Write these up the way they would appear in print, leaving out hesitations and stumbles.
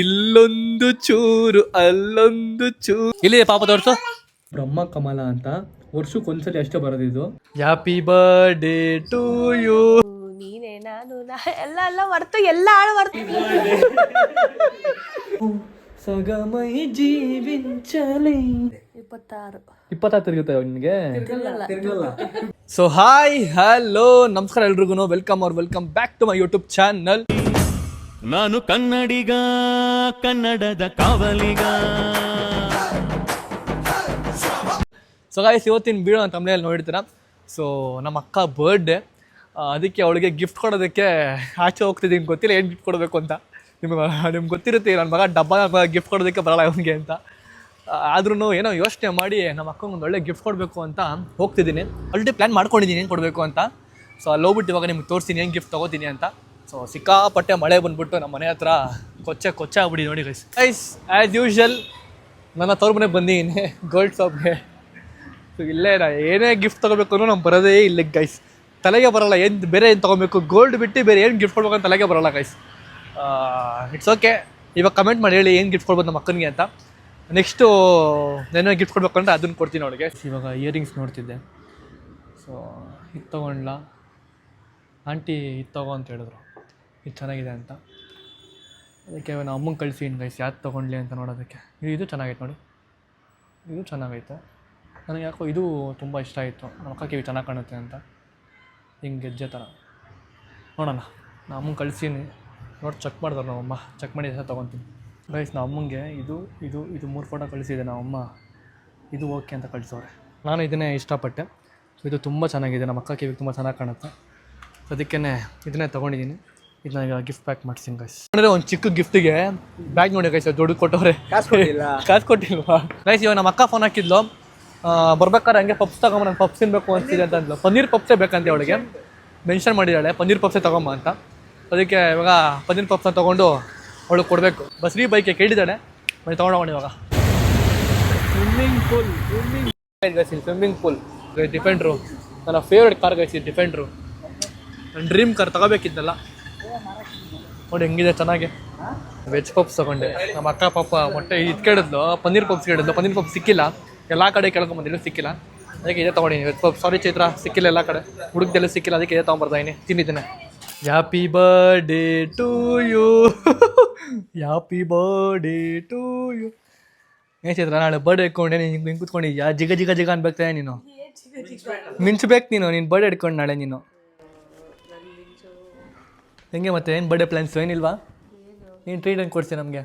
ಇಲ್ಲೊಂದು ಚೂರು ಅಲ್ಲೊಂದು ಚೂರು. ಇಲ್ಲಿ ಪಾಪ ತೋರ್ಸು. ಬ್ರಹ್ಮ ಕಮಲ ಅಂತ ವರ್ಷಕ್ಕೊಂದ್ಸತಿ ಅಷ್ಟೇ ಬರೋದಿದು. Happy birthday to you. ನೀನೇ ನಾನು ಎಲ್ಲ ಮರ್ತು ಎಲ್ಲ ಹಾಳು ಮರ್ತು. ಸಗಮೈ ಜೀವಿಂಚಲಿ 26 ತಿರುಗುತ್ತೆ ನಿನಗೆ. ಸೊ ಹಾಯ್ ಹಲೋ ನಮಸ್ಕಾರ ಎಲ್ರಿಗೂ. Welcome back to my YouTube channel. ನಾನು ಕನ್ನಡಿಗ, ಕನ್ನಡದ ಕಾವಲಿಗ. ಸೊ ಗಾಯ್ಸ್, ಇವತ್ತಿನ ವಿಡಿಯೋ ಅಂತ ತಮ್ಮನೇಲಿ ನೋಡಿರ್ತೀರ. ಸೊ ನಮ್ಮ ಅಕ್ಕ ಬರ್ಡೇ, ಅದಕ್ಕೆ ಅವಳಿಗೆ ಗಿಫ್ಟ್ ಕೊಡೋದಕ್ಕೆ ಆಚೆ ಹೋಗ್ತಿದ್ದೀನಿ. ಗೊತ್ತಿಲ್ಲ ಏನು ಗಿಫ್ಟ್ ಕೊಡಬೇಕು ಅಂತ. ನಿಮ್ಗೆ ಗೊತ್ತಿರುತ್ತೆ, ನನ್ನ ಮಗ ಡಬ್ಬ ಗಿಫ್ಟ್ ಕೊಡೋದಕ್ಕೆ ಬರಲ್ಲ ಅವನಿಗೆ ಅಂತ. ಆದ್ರೂ ಏನೋ ಯೋಚನೆ ಮಾಡಿ ನಮ್ಮ ಅಕ್ಕಂಗೆ ಒಂದು ಒಳ್ಳೆ ಗಿಫ್ಟ್ ಕೊಡಬೇಕು ಅಂತ ಹೋಗ್ತಿದ್ದೀನಿ. ಆಲ್ರೆಡಿ ಪ್ಲ್ಯಾನ್ ಮಾಡ್ಕೊಂಡಿದ್ದೀನಿ ಏನು ಕೊಡಬೇಕು ಅಂತ. ಸೊ ಅಲ್ಲಿ ಹೋಗ್ಬಿಟ್ಟು ಇವಾಗ ನಿಮ್ಗೆ ತೋರಿಸ್ತೀನಿ ಏನು ಗಿಫ್ಟ್ ತೊಗೋತೀನಿ ಅಂತ. ಸೊ ಸಿಕ್ಕಾಪಟ್ಟೆ ಮಳೆ ಬಂದುಬಿಟ್ಟು ನಮ್ಮ ಮನೆ ಹತ್ರ ಕೊಚ್ಚೆ ಆಗ್ಬಿಡಿ ನೋಡಿ ಗೈಸ್. ಆ್ಯಸ್ ಯೂಶ್ವಲ್ ನನ್ನ ತವ್ರ ಮನೆಗೆ ಬಂದಿದ್ದೀನಿ ಗೋಲ್ಡ್ ಶಾಪ್ಗೆ. ಸೊ ಇಲ್ಲೇ ಏನೇ ಗಿಫ್ಟ್ ತೊಗೋಬೇಕು ಅನ್ನೋ ನಮ್ಗೆ ಬರೋದೇ ಇಲ್ಲ ಗೈಸ್. ತಲೆಗೆ ಬರೋಲ್ಲ ಏನು ಬೇರೆ ಏನು ತೊಗೋಬೇಕು, ಗೋಲ್ಡ್ ಬಿಟ್ಟು ಬೇರೆ ಏನು ಗಿಫ್ಟ್ ಕೊಡ್ಬೇಕು ಅಂತ ತಲೆಗೆ ಬರೋಲ್ಲ ಗೈಸ್. It's okay. ಇವಾಗ ಕಮೆಂಟ್ ಮಾಡಿ ಹೇಳಿ ಏನು ಗಿಫ್ಟ್ ಕೊಡ್ಬೋದು ನಮ್ಮ ಅಕ್ಕನಿಗೆ ಅಂತ. ನೆಕ್ಸ್ಟು ಏನೇ ಗಿಫ್ಟ್ ಕೊಡ್ಬೇಕು ಅಂದರೆ ಅದನ್ನು ಕೊಡ್ತೀನಿ ಅವಳಿಗೆ. ಇವಾಗ ಇಯರಿಂಗ್ಸ್ ನೋಡ್ತಿದ್ದೆ. ಸೊ ಇದು ತೊಗೊಂಡ್ಲಾ ಆಂಟಿ, ಇದು ತೊಗೋ ಅಂತ ಹೇಳಿದ್ರು. ಇದು ಚೆನ್ನಾಗಿದೆ ಅಂತ. ಅದಕ್ಕೆ ನಾವು ಅಮ್ಮಂಗೆ ಕಳಿಸಿದ್ದೀನಿ ಗೈಸ್ ಯಾವ್ದು ತೊಗೊಂಡ್ಲಿ ಅಂತ ನೋಡೋದಕ್ಕೆ. ಇದು ಚೆನ್ನಾಗೈತೆ ನೋಡಿ, ಇದು ಚೆನ್ನಾಗೈತೆ. ನನಗೆ ಯಾಕೋ ಇದು ತುಂಬ ಇಷ್ಟ ಆಯಿತು. ನಮ್ಮ ಅಕ್ಕಕ್ಕೆ ಇವು ಚೆನ್ನಾಗಿ ಕಾಣುತ್ತೆ ಅಂತ. ಹಿಂಗೆ ಗೆಜ್ಜೆ ಥರ ನೋಡೋಣ. ನಾ ಅಮ್ಮಂಗೆ ಕಳಿಸೀನಿ, ನೋಡಿ ಚೆಕ್ ಮಾಡಿದ್ರು ನಮ್ಮಮ್ಮ. ಚೆಕ್ ಮಾಡಿ ಸಹ ತೊಗೊತೀನಿ ಗೈಸ್. ನಮ್ಮ ಅಮ್ಮಂಗೆ ಇದು 3 ಫೋಟೋ ಕಳಿಸಿದೆ ನಮ್ಮಮ್ಮ. ಇದು ಓಕೆ ಅಂತ ಕಳಿಸೋರೆ. ನಾನು ಇದನ್ನೇ ಇಷ್ಟಪಟ್ಟೆ. ಸೊ ಇದು ತುಂಬ ಚೆನ್ನಾಗಿದೆ, ನಮ್ಮ ಅಕ್ಕ ಕಿವಿಗೆ ತುಂಬ ಚೆನ್ನಾಗಿ ಕಾಣುತ್ತೆ. ಅದಕ್ಕೇ ಇದನ್ನೇ ತೊಗೊಂಡಿದ್ದೀನಿ. ಇದು ನನಗೆ ಗಿಫ್ಟ್ ಪ್ಯಾಕ್ ಮಾಡ್ತೀನಿ ಗೈಸ್. ಅಂದರೆ ಒಂದು ಚಿಕ್ಕ ಗಿಫ್ಟಿಗೆ ಬ್ಯಾಗ್ ನೋಡಿ ಗೈಸ್, ದುಡ್ಡು ಕೊಟ್ಟವ್ರೆ. ಕಾಸು ಕೊಟ್ಟಿಲ್ವಾ ಗೈಸ್? ಇವಾಗ ನಮ್ಮ ಅಕ್ಕ ಫೋನ್ ಹಾಕಿದ್ಲು, ಬರ್ಬೇಕಾದ್ರೆ ಹಂಗೆ ಪಪ್ಸ್ ತಗೊಂಬ, ನಂಗೆ ಪಪ್ಸ್ ತಿನ್ಬೇಕು ಅನಿಸ್ತಿದೆ ಅಂತ ಅಂದ್ಲು. ಪನ್ನೀರ್ ಪಪ್ಸೇ ಬೇಕಂತ ಅವಳಿಗೆ ಮೆನ್ಷನ್ ಮಾಡಿದ್ದಾಳೆ, ಪನ್ನೀರ್ ಪಪ್ಸೇ ತಗೊಂಬ ಅಂತ. ಅದಕ್ಕೆ ಇವಾಗ ಪನ್ನೀರ್ ಪಪ್ಸನ್ನ ತೊಗೊಂಡು ಅವಳು ಕೊಡಬೇಕು. ಬಸ್ರಿ ಬೈಕೆ ಕೇಳಿದ್ದಾಳೆ, ಮನೆ ತೊಗೊಂಡೋಗೋಣ ಇವಾಗ. ಸ್ವಿಮ್ಮಿಂಗ್ ಪೂಲ್ ಡಿಫೆಂಡ್ರು, ನನ್ನ ಫೇವ್ರೆಟ್ ಕಾರ್ ಗೈಸ್ ಇದು ಡಿಫೆಂಡ್ರು. ನನ್ನ ಡ್ರೀಮ್ ಕಾರ್ ತಗೋಬೇಕಿದ್ದಲ್ಲ. ನೋಡಿ ಹೆಂಗಿದೆ ಚೆನ್ನಾಗಿ. ವೆಜ್ ಪಪ್ಸ್ ತೊಗೊಂಡೆ. ನಮ್ಮ ಅಕ್ಕ ಪಾಪ ಮೊಟ್ಟೆ ಇದು ಕೇಳಿದ್ಲು, ಪನ್ನೀರ್ ಪಪ್ಸ್ ಕೇಳಿದ್ಲು. ಪನ್ನೀರ್ ಪಪ್ಸ್ ಸಿಕ್ಕಿಲ್ಲ, ಎಲ್ಲ ಕಡೆ ಕೇಳ್ಕೊಂಬಂದಿಲ್ಲ, ಸಿಕ್ಕಿಲ್ಲ. ಅದಕ್ಕೆ ಇದೇ ತೊಗೊಂಡಿನಿ ವೆಜ್ ಪಪ್ಸ್. ಸಾರಿ ಚೈತ್ರ, ಸಿಕ್ಕಿಲ್ಲ ಎಲ್ಲ ಕಡೆ, ಹುಡುಕ್ದೆಲ್ಲ ಸಿಕ್ಕಿಲ್ಲ. ಅದಕ್ಕೆ ಇದೇ ತೊಗೊಂಬರ್ತಾಯಿನಿ, ತಿನ್ನಿದ್ದೇನೆ. Happy birthday to you, happy birthday to you. ಏನು ಚೈತ್ರ, ನಾಳೆ ಬರ್ಡೇ ಇಟ್ಕೊಂಡೆ ನೀನು ಹಿಂಗೆ ಕೂತ್ಕೊಂಡು ಜಿಗ ಅನ್ಬೇಕಾ ನೀನು? ಮಿಂಚ್ಬೇಕು ನೀನು ಬರ್ಡೇ ಇಟ್ಕೊಂಡು ನಾಳೆ ನೀನು. ಹೆಂಗೆ ಮತ್ತೆ ಏನು ಬರ್ಡೇ ಪ್ಲ್ಯಾನ್ಸು ಏನಿಲ್ವಾ? ನೀನು ಟ್ರೀಟ್ ಹೆಂಗೆ ಕೊಡ್ತೀಯ ನಮಗೆ?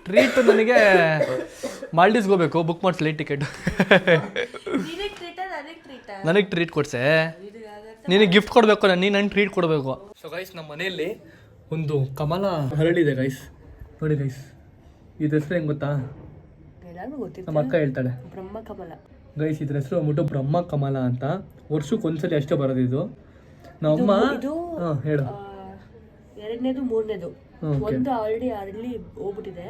ಟ್ರೀಟ್ ನನಗೆ ಮಾಲ್ಡೀವ್ಸ್ಗೆ ಹೋಗ್ಬೇಕು, ಬುಕ್ ಮಾಡಿಸ್ಲಿ ಟಿಕೆಟ್. ನನಗೆ ಟ್ರೀಟ್ ಕೊಡ್ಸೆ, ನಿನಗೆ ಗಿಫ್ಟ್ ಕೊಡಬೇಕು, ನೀನು ನನಗೆ ಟ್ರೀಟ್ ಕೊಡಬೇಕು. ಸೊ ಗೈಸ್, ನಮ್ಮ ಮನೆಯಲ್ಲಿ ಒಂದು ಕಮಲ ಹರಳಿದೆ ಗೈಸ್. ನೋಡಿ ಗೈಸ್, ಇದ್ರ ಹೆಸರು ಹೆಂಗೆ ಗೊತ್ತಾ? ನಮ್ಮ ಅಕ್ಕ ಹೇಳ್ತಾಳೆ, ಬ್ರಹ್ಮ ಕಮಲ ಗೈಸ್. ಇದ್ರ ಹೆಸರು ಅಂದ್ಬಿಟ್ಟು ಬ್ರಹ್ಮ ಕಮಲ ಅಂತ. ವರ್ಷಕ್ಕೊಂದ್ಸತಿ ಅಷ್ಟೇ ಬರೋದಿದು. ನಮ್ಮಮ್ಮ ಹೇಳು. ಎರಡನೇದು ಮೂರನೇದು ಒಂದು ಆಲ್ರೆಡಿ ಅರಳಿ ಹೋಗ್ಬಿಟ್ಟಿದೆ.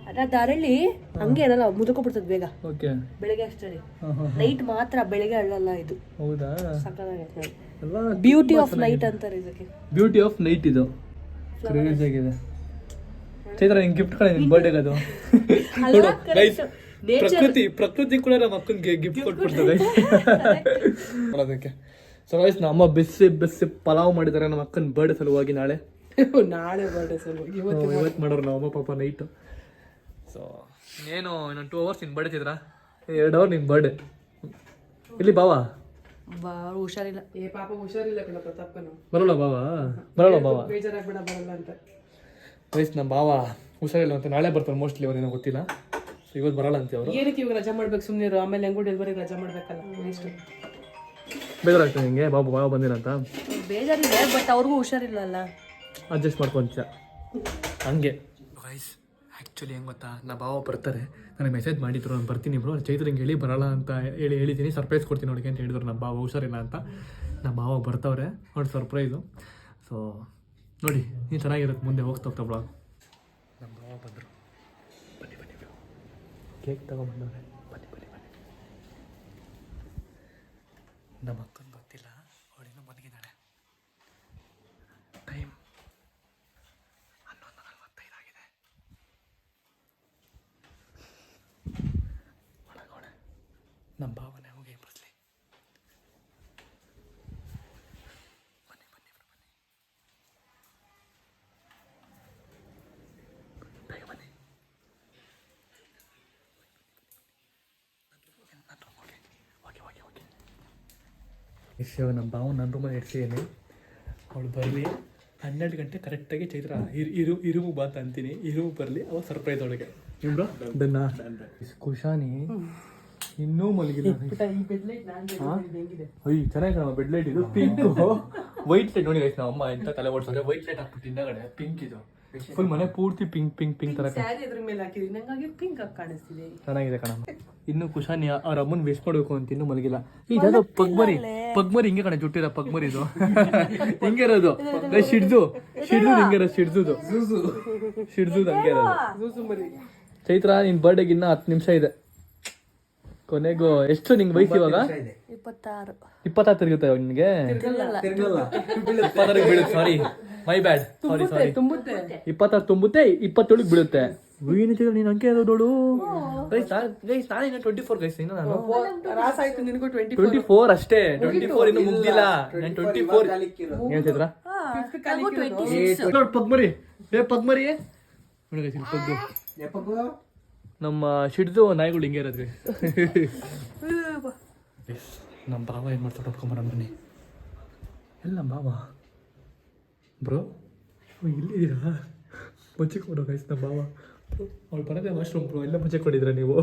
ಅದಾದ ಅರಳಿ ಹಂಗೆ ಏನಲ್ಲ ಮುದುಕೋಬಿಡ್ತದೆ ಬೇಗ. ಬೆಳಿಗ್ಗೆ ಅಷ್ಟೇ, ನೈಟ್ ಮಾತ್ರ, ಬೆಳಿಗ್ಗೆ ಅಳ್ಳಲ್ಲ ಇದು. ಹೌದಾ? ಸಕ್ಕತ್ತಾಗೈತೆ. ಬ್ಯೂಟಿ ಆಫ್ ನೈಟ್ ಅಂತಾರೆ ಇದಕ್ಕೆ. ಬ್ಯೂಟಿ ಆಫ್ ನೈಟ್ ಇದು ಕ್ರೇಜಿ ಆಗಿದೆ. ಚೈತ್ರ ನಿಂಗೆ ಗಿಫ್ಟ್ ಕೊಡ, ನಿನ್ ಬರ್ಡೇಗೆ ಅದು. ಪ್ರಕೃತಿ ಕೂಡ ನಮ್ಮ ಅಕ್ಕನಿಗೆ ಗಿಫ್ಟ್ ಕೊಟ್ಬಿಡ್ತದೆ ಅದಕ್ಕೆ. ಸೊ ಗೈಸ್, ನಮ್ಮ ಬಿಸಿ ಪಲಾವ್ ಮಾಡಿದ್ದಾರೆ ನಮ್ಮ ಅಕ್ಕನ ಬರ್ಡೇ ಸಲುವಾಗಿ. ನಾಳೆ ಬರ್ಡೇ ಸಲುವಾಗಿ ಇವತ್ತು ಮಾಡೋರು ನಮ್ಮ ಅಮ್ಮ ಪಾಪ ನೈಟು. ಸೊ ಏನು ಇನ್ನೊಂದು 2 hours ನಿನ್ನ ಬರ್ಡೇ ಚಿತ್ರ, 2 hour ನಿನ್ನ ಬರ್ಡೇ. ಇಲ್ಲಿ ಬಾವಾ ಹುಷಾರಿಲ್ಲ. ಪಾಪ ಹುಷಾರಿಲ್ಲ ಕಣ ಪ್ರತಾಪ್ಕನು. ಬರೋಲ್ಲ ಬಾವಾ ಬೇಜಾರಾಗ್ಬೇಡ, ಬರಲ್ಲ ಅಂತ. ಗೈಸ್, ನಮ್ಮ ಬಾವ ಹುಷಾರಿಲ್ಲ ಅಂತ ನಾಳೆ ಬರ್ತಾರೆ ಮೋಸ್ಟ್ಲಿ, ಅವ್ರೇನೋ ಗೊತ್ತಿಲ್ಲ. ಸೊ ಇವತ್ತು ಬರಲ್ಲ ಅಂತ ಅವರು. ಏನಕ್ಕೆ ಇವಾಗ ರಜಾ ಮಾಡ್ಬೇಕು, ಸುಮ್ಮನೆ ಆಮೇಲೆ ಹೆಂಗೂ ಡೆಲಿವರಿಗೆ ರಜಾ ಮಾಡ್ಬೇಕಲ್ಲ. ನೆಕ್ಸ್ಟ್ ಬೇಜಾರಾಗ್ತದೆ ನಿಂಗೆ ಬಾವ ಬಂದಿಲ್ಲ ಅಂತ? ಬೇಜಾರಿದೆ, ಬಟ್ ಅವ್ರಿಗೂ ಹುಷಾರಿಲ್ಲ ಅಲ್ಲ, ಅಡ್ಜಸ್ಟ್ ಮಾಡ್ಕೊಂತ ಹಂಗೆ. ಗೈಸ್, ಆ್ಯಕ್ಚುಲಿ ಹೆಂಗೆ ಗೊತ್ತಾ, ನಾ ಬಾವ ಬರ್ತಾರೆ, ನನಗೆ ಮೆಸೇಜ್ ಮಾಡಿದ್ರು, ನಾನು ಬರ್ತೀನಿ ಬ್ರೋ, ಚೈತ್ರ ಹಿಂಗೆ ಹೇಳಿ ಬರಲ್ಲ ಅಂತ ಹೇಳಿದ್ದೀನಿ, ಸರ್ಪ್ರೈಸ್ ಕೊಡ್ತೀನಿ ನೋಡಿಗೆ ಅಂತ ಹೇಳಿದ್ರು ನಮ್ಮ ಬಾವ. ಹುಷಾರಿಲ್ಲ ಅಂತ ನಮ್ಮ ಬಾವ ಬರ್ತವ್ರೆ ನೋಡಿ, ಸರ್ಪ್ರೈಸು. ಸೊ ನೋಡಿ, ನೀನು ಚೆನ್ನಾಗಿರುತ್ತೆ ಮುಂದೆ ಹೋಗ್ತಾ ಬ್ಲಾಗ್. ನಮ್ಮ ಬಾವ ಬಂದರು, ಬನ್ನಿ ಕೇಕ್ ತಗೊಂಡ್ಬಂದವ್ರೆ, ಬನ್ನಿ. ನಮ್ಮ ಅಕ್ಕನ ಗೊತ್ತಿಲ್ಲ, ಅವಳಿನ್ನೂ ಮಲಗಿದ್ದಾಳೆ. ಟೈಮ್ ಇವಾಗ ನಮ್ಮ ಬಾವು ನನ್ನ ರೂಮಲ್ಲಿ ಇಡ್ಸಿದ್ದೀನಿ. ಅವಳು ಬರಲಿ 12 ಗಂಟೆ ಕರೆಕ್ಟಾಗಿ ಚೈತ್ರ ಇರುಮು ಬಾ ಅಂತ ಅಂತೀನಿ. ಇರುಮು ಬರಲಿ ಅವಾಗ ಸರ್ಪ್ರೈಸ್ ಅವಳಿಗೆ. ನಿಮ್ದು ಡನ್ನ. ಕುಶಾನಿ ಇನ್ನೂ ಮಲಗಿಲ್ಲ. ಅಯ್ಯ ಚೆನ್ನಾಗಿ ಕಾಣ ಬೆಡ್ ಲೈಟ್ ಇದು ಪಿಂಕ್ ವೈಟ್ ಲೈಟ್ ನೋಡಿ ನಮ್ಮ ಅಮ್ಮ ಎಂತ ತಲೆ ಓಡಿಸಿದ್ರೆ ವೈಟ್ ಲೈಟ್ ಹಾಕ್ಬಿಟ್ಟು ಹಿಂದಗಡೆ ಪಿಂಕ್ ಇದು ಫುಲ್ ಮನೆ ಪೂರ್ತಿ ಪಿಂಕ್ ಪಿಂಕ್ ಪಿಂಕ್ ತರ ಚೆನ್ನಾಗಿದೆ ಕಣ. ಇನ್ನು ಕುಶಾನಿ ಅವ್ರ ಅಮ್ಮನ್ ವಿಶ್ ಮಾಡ್ಬೇಕು ಅಂತ ಇನ್ನೂ ಮಲಗಿಲ್ಲ. ಈಗ ಪಗ್ಮರಿ ಹಿಂಗೆ ಕಣ ಜುಟ್ಟಿರೋ ಪಗ್ಮರಿ ಇದು ಹಿಂಗೆ ಇರೋದು ಶಿಡ್ದು ಹಿಂಗೆ ಇರೋದು ಶಿಡ್ದು ಹಂಗೆ ಇರೋದು. ಚೈತ್ರ ನಿನ್ ಬರ್ಡೇಗೆ ಇನ್ನ 10 ನಿಮಿಷ ಇದೆ. ಕೊನೆಗೂ ಎಷ್ಟು ನಿಂಗೆ ವಯಸ್ಸು ಇವಾಗ? 26 ತಿರುಗುತ್ತೆ ನಿನ್ಗೆ. 26 ಬೀಳುತ್ತೆ. ಸಾರಿ ಮೈ ಬ್ಯಾಡ್. ಸಾರಿ 26 ತುಂಬುತ್ತೆ 27 ಬೀಳುತ್ತೆ. ನೀನು ಅಂಕೆ ಇರೋದೋಳು. ನಾನು 24 ಗೈಸ್. ಇನ್ನು ನಾನು 24 ಅಷ್ಟೇ. 24 ಇನ್ನು ಮುಗ್ದಿಲ್ಲ. ನಾನು 24 ಏನ್ ಚೈತ್ರ ಪಗ್ಮರಿ ಪಗ್ಮರಿ ಪಗ್ಗು ನಮ್ಮ ಶಿಡ್ದು ನಾಯಿಗಳು ಹಿಂಗೆ ಇರೋದ್ರಿ. ನಮ್ಮ ಬಾವ ಏನು ಮಾಡ್ತಾರೆ ನೋಡ್ಕೊಂಬರ ಬನ್ನಿ. ಎಲ್ಲ ನಮ್ಮ ಬಾವ ಬ್ರೋ ಇಲ್ಲಿದ್ದೀರಾ? ಮುಂಚೆ ಕೊಡೋ ಗೈಸ್ ನಮ್ಮ ಬಾವ. ಅವ್ಳು ಬರೋದೇ ವಾಶ್ರೂಮ್ ಬ್ರೋ. ಎಲ್ಲ ಮುಂಚೆ ಕೊಟ್ಟಿದ್ರ ನೀವು?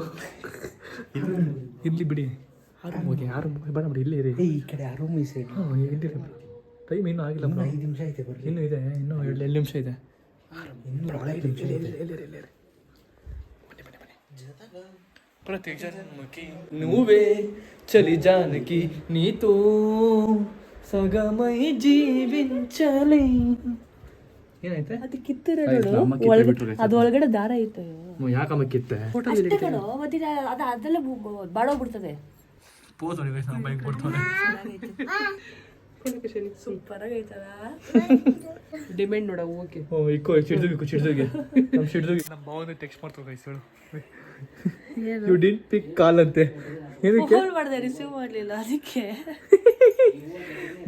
ಇಲ್ಲಿ ಬಿಡಿ. ಆರು ಬೇಡ ಬಿಡಿ ಇಲ್ಲೇ ಇರಿ. ಈ ಕಡೆ ಆ ರೂಮ್ ಈ ಸೈಡ್. ಇಲ್ಲಿರಿ ಬ್ರೋ. ಟೈಮ್ ಇನ್ನೂ ಆಗಿಲ್ಲ ಬ್ರೋ. 5 ನಿಮಿಷ ಐತೆ ಬರ್ರಿ. ಇನ್ನೂ ಇದೆ. ಇನ್ನೂ 2 ನಿಮಿಷ ಇದೆ. ಪ್ರತಿ ಜನ್ಮಕ್ಕೆ నువ్వే చలి జానకి నీతో సగమై జీవించాలి. ಏನಾಯ್ತೆ? ಅದು ಕಿತ್ತಿರೋದು ಅದು ಒಳಗಡೆ ದಾರ ಐತೆ. ಯಾಕಮ್ಮ ಕಿತ್ತೆ? ಅಷ್ಟೇ ಕಣೋ ಮತ್ತೆ ಅದೆಲ್ಲ ಬಾಡೋಗ್ಬಿಡ್ತದೆ. ಪೋಸ್ ನೋಡಿ ಗೈಸ್. ನಮ್ಮ ಬೈಕ್ ಕೊಡ್ತಾನೆ. ಸೂಪರ್ ಆಗೈತಲ್ಲ. ಡಿಮ್ಯಾಂಡ್ ನೋಡ. ಓಕೆ ಇಕ್ಕೋ ಚಿಡ್ದುಗೆ ನಮ್ಮ ಶಿಡ್ದುಗೆ ನಮ್ಮ ಬಾವನ ಟೆಕ್ಸ್ಟ್ ಮಾಡ್ತಾರೆ ಗೈಸ್. ಹೇಳು ಯು ಡಿಡ್ ಪಿಕ್ ಕಾಲ್ ಅಂತೆ. ಏನಕ್ಕೆ ಮಾಡಿದೆ? ರಿಸೀವ್ ಮಾಡಲಿಲ್ಲ ಅದಕ್ಕೆ.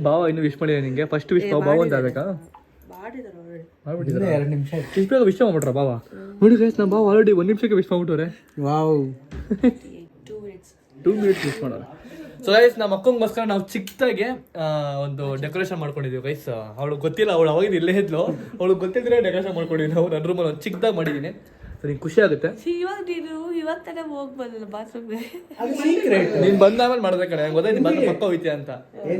ಬಾವ ಇನ್ನು ವಿಶ್ ಮಾಡಿದೆ ನಿಂಗೆ. ಫಸ್ಟ್ ವಿಶ್ ಬಾವ ಅಂತ ಆಗ್ಬೇಕಾ? ಮಾಡ್ಬಿಟ್ಟಿದ್ದಾರೆ. 2 ನಿಮಿಷ ಇಷ್ಟು ಬೇಗ ವಿಶ್ ಮಾಡ್ಬಿಟ್ರ ಬಾವ? ನೋಡಿ ಗೈಸ್ ನಮ್ಮ ಬಾವ ಆಲ್ರೆಡಿ 1 ನಿಮಿಷಕ್ಕೆ ವಿಶ್ ಮಾಡ್ಬಿಟ್ಟವ್ರೆ. ವಾವ್ 2 ಮಿನಿಟ್ಸ್ ವಿಶ್ ಮಾಡೋರು. ಸೊ ಗೈಸ್ ನಮ್ಮ ಅಕ್ಕಂಗೋಸ್ಕರ ನಾವು ಚಿಕ್ಕದಾಗೆ ಒಂದು ಡೆಕೋರೇಷನ್ ಮಾಡ್ಕೊಂಡಿದ್ದೀವಿ ಗೈಸ್. ಅವಳು ಗೊತ್ತಿಲ್ಲ, ಅವಳು ಅವಾಗಿಂದ ಇಲ್ಲೇ ಇದ್ಲು. ಅವಳು ಗೊತ್ತಿದ್ರೆ ಡೆಕೋರೇಷನ್ ಮಾಡ್ಕೊಂಡಿದ್ದೀವಿ ನಾವು. ನನ್ನ ರೂಮಲ್ಲಿ ಒಂದು ಚಿಕ್ಕದಾಗಿ ಮಾಡಿದ್ದೀನಿ. ಸೊ ನಿಂಗೆ ಖುಷಿ ಆಗುತ್ತೆ. ಇವಾಗ ತಾನೇ ಹೋಗಿ ಬಂದಿಲ್ಲ ಬಾತ್ರೂಮ್ಗೆ. ನೀನು ಬಂದಾದ್ಮೇಲೆ ಮಾಡಿದ್ರೆ ಕಡೆ ಗೊತ್ತಾ ನೀನು ಬಂದು ಪಕ್ಕ ಹೋಯ್ತೀಯ ಅಂತ.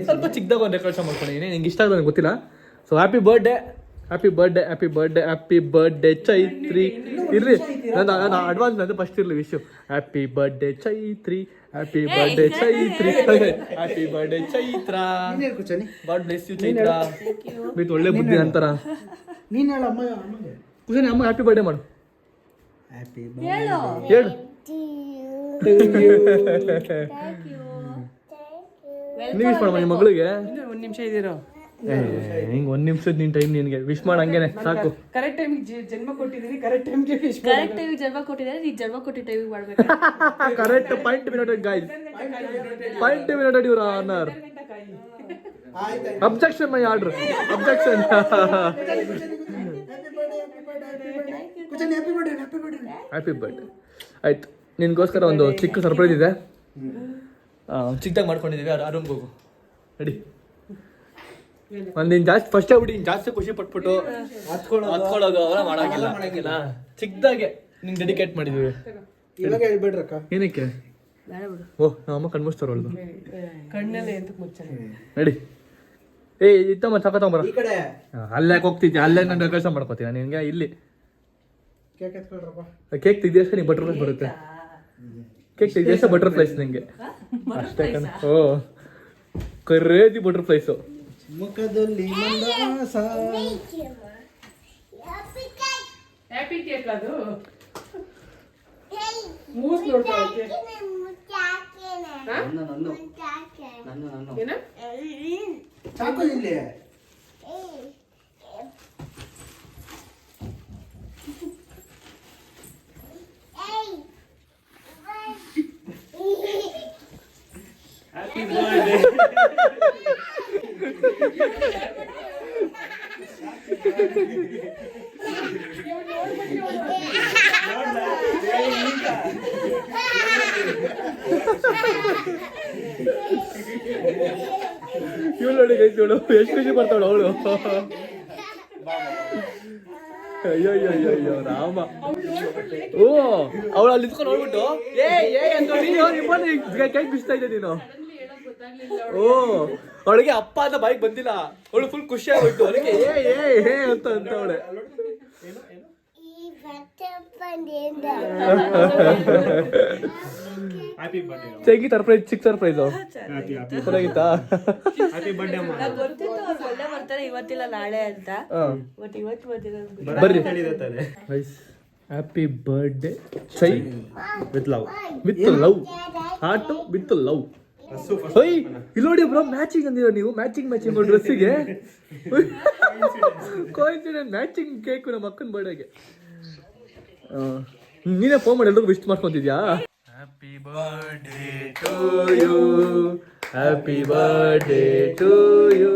ಸ್ವಲ್ಪ ಚಿಕ್ಕದಾಗ ಒಂದು ಡೆಕೋರೇಷನ್ ಮಾಡ್ಕೊಂಡಿದ್ದೀನಿ. ನಿಂಗೆ ಇಷ್ಟ ಆಗೋದು ಗೊತ್ತಿಲ್ಲ. So happy birthday Chaitri. ಇರ್ಲಿ ನಾನು ಅಡ್ವಾನ್ಸ್ ನಂದು ಫಸ್ಟ್ ಇರಲಿ wish. Happy birthday Chaitri. Happy birthday Chaitra. God bless you Chaitra. ಬಿಟ್ಟು ಒಳ್ಳೆ ಬುದ್ಧಿ ನಂತರ ನೀನು ಹೇಳ ಅಮ್ಮ. ಕುಶಾನಿ ಅಮ್ಮ ಹ್ಯಾಪಿ ಬರ್ಡೇ ಮಾಡು. ಹ್ಯಾಪಿ ಹೇಳು. ನೀವು ವಿಶ್ ಮಾಡಮ್ಮ ನಿಮ್ಮ ಮಗಳಿಗೆ. 1 ನಿಮಿಷ ಇದೀರೋ? ಹಿಂಗೆ 1 ನಿಮಿಷದ ನಿನ್ ಟೈಮ್ ನಿನ್ಗೆ ವಿಶ್ ಮಾಡಂಗೇನೆ ಸಾಕು. ಕರೆಕ್ಟ್ ಟೈಮಿಗೆ ಜನ್ಮ ಕೊಟ್ಟಿದ್ದೀನಿ. ಕರೆಕ್ಟ್ ಟೈಮಿಗೆ ಜನ್ಮ ಕೊಟ್ಟಿದ್ದಾರೆ. ನೀ ಜನ್ಮ ಕೊಟ್ಟಿ ಟೈಮಿಗೆ ಮಾಡ್ಬೇಕು. Correct point minute guys. Point minute your honour. Objection my order. Objection. Happy birthday. ಆಯ್ತು, ನಿನ್ಗೋಸ್ಕರ ಒಂದು ಚಿಕ್ಕ ಸರ್ಪ್ರೈಸ್ ಇದೆ. ಚಿಕ್ಕದಾಗಿ ಮಾಡ್ಕೊಂಡಿದ್ದೀವಿ. ಆ ರೂಮ್ಗೆ ಹೋಗು ರೆಡಿ. ನೀನು ಜಾಸ್ತಿ ಫಸ್ಟ್ ಆಗ್ಬಿಟ್ಟು ನೀನು ಜಾಸ್ತಿ ಖುಷಿ ಪಟ್ಬಿಟ್ಟು ಹತ್ಕೊಳ್ಳೋದು ಅವೆಲ್ಲ ಮಾಡಾಗಿಲ್ಲ. ಚಿಕ್ಕದಾಗೆ ನಿಂಗೆ ಡೆಡಿಕೇಟ್ ಮಾಡಿದ್ದೀವಿ. ಇವಾಗ ಹೇಳ್ಬೇಡ್ರಕ್ಕ. ಏನಕ್ಕೆ? ಓಹ್ ನಮ್ಮಮ್ಮ ಕಣ್ಮುಚ್ತಾರ ಅವಳ್ದು ಕಣ್ಣಲ್ಲೇ ಎಂತಕ್ಕೆ ಮುಚ್ಚ ರೆಡಿ. ಇತ್ತಮ್ಮ ಸಾಕತ್ತಂಬರ ಅಲ್ಲೇ ಹೋಗ್ತಿದ್ದೆ. ಅಲ್ಲೇ ನಾನು ಡೆಕೋರೇಷನ್ ಮಾಡ್ಕೋತೀನಿ ನಿನಗೆ. ಇಲ್ಲಿ ಕೇಕ್ ತೆಗ್ದಿಯಷ್ಟ ನೀನು ಬಟರ್ಫ್ಲೈಸ್ ಬರುತ್ತೆ. ಕೇಕ್ ತೆಗ್ದಿಯಷ್ಟ ಬಟರ್ಫ್ಲೈಸ್ ನಿಂಗೆ ಅಷ್ಟೇ ಕಣ. ಓ ಕರೇದಿ ಬಟರ್ಫ್ಲೈಸು ಮುಖದಲ್ಲಿ ಹ್ಯಾಪಿ ಕೇಕ್. ಅದು ಮೂಸ್ ನೋಡ್ತಾ ಚಾಕು ಇಲ್ಲಿ. Happy birthday. ಇವಳು ನೋಡಿ ಗೈಸ್, ಇವಳು ಎಷ್ಟು ಖುಷಿ ಪಡ್ತಾವಳು ಅವಳು. ಅಯ್ಯೋ ಅಯ್ಯೋ ಅಯ್ಯೋ ಅಯ್ಯೋ ರಾಮ. ಓ ಅವಳು ಅಲ್ಲಿ ನಿಂತ್ಕೊಂಡು ನೋಡ್ಬಿಟ್ಟು ಕೈ ಬಿಸ್ತಾ ಇದ್ದೆ ನೀನು. ಓ ಅವಳಿಗೆ ಅಪ್ಪ ಅಂತ ಬೈಕ್ ಬಂದಿಲ್ಲ, ಅವಳು ಫುಲ್ ಖುಷಿ ಆಗ್ಬಿಟ್ಟು ಅವಳಿಗೆ ಏ ಅಂತ ಅವಳೆ. ಹೇಗಿತ್ತು ಸರ್ಪ್ರೈಸ್? ಚಿಕ್ಕ ಸರ್ಪ್ರೈಸು ಚೆನ್ನಾಗಿತ್ತಾ? ಬರ್ತಾರೆ ಇವತ್ತಿಲ್ಲ ನಾಳೆ ಅಂತ. ಬರ್ರಿ. Happy birthday Chai with love. Heart with love. ಇಲ್ಲಿ ನೋಡಿ ಬ್ರೋ, ಮ್ಯಾಚಿಂಗ್ ಅಂದಿರೋ ನೀವು. ಮ್ಯಾಚಿಂಗ್ ಡ್ರೆಸ್ಸಿಗೆ ಕೋಇನ್ಸಿಡೆಂಟ್ ಮ್ಯಾಚಿಂಗ್ ಕೇಕ್ ನಮ್ಮ ಅಕ್ಕನ ಬರ್ಡೇಗೆ. ನೀನೇ ಫೋನ್ ಮಾಡಿ ಎಲ್ರಿಗೂ ವಿಶ್ ಮಾಡ್ಕೊಂತಿದ್ಯಾ? Happy birthday to you, happy birthday to you,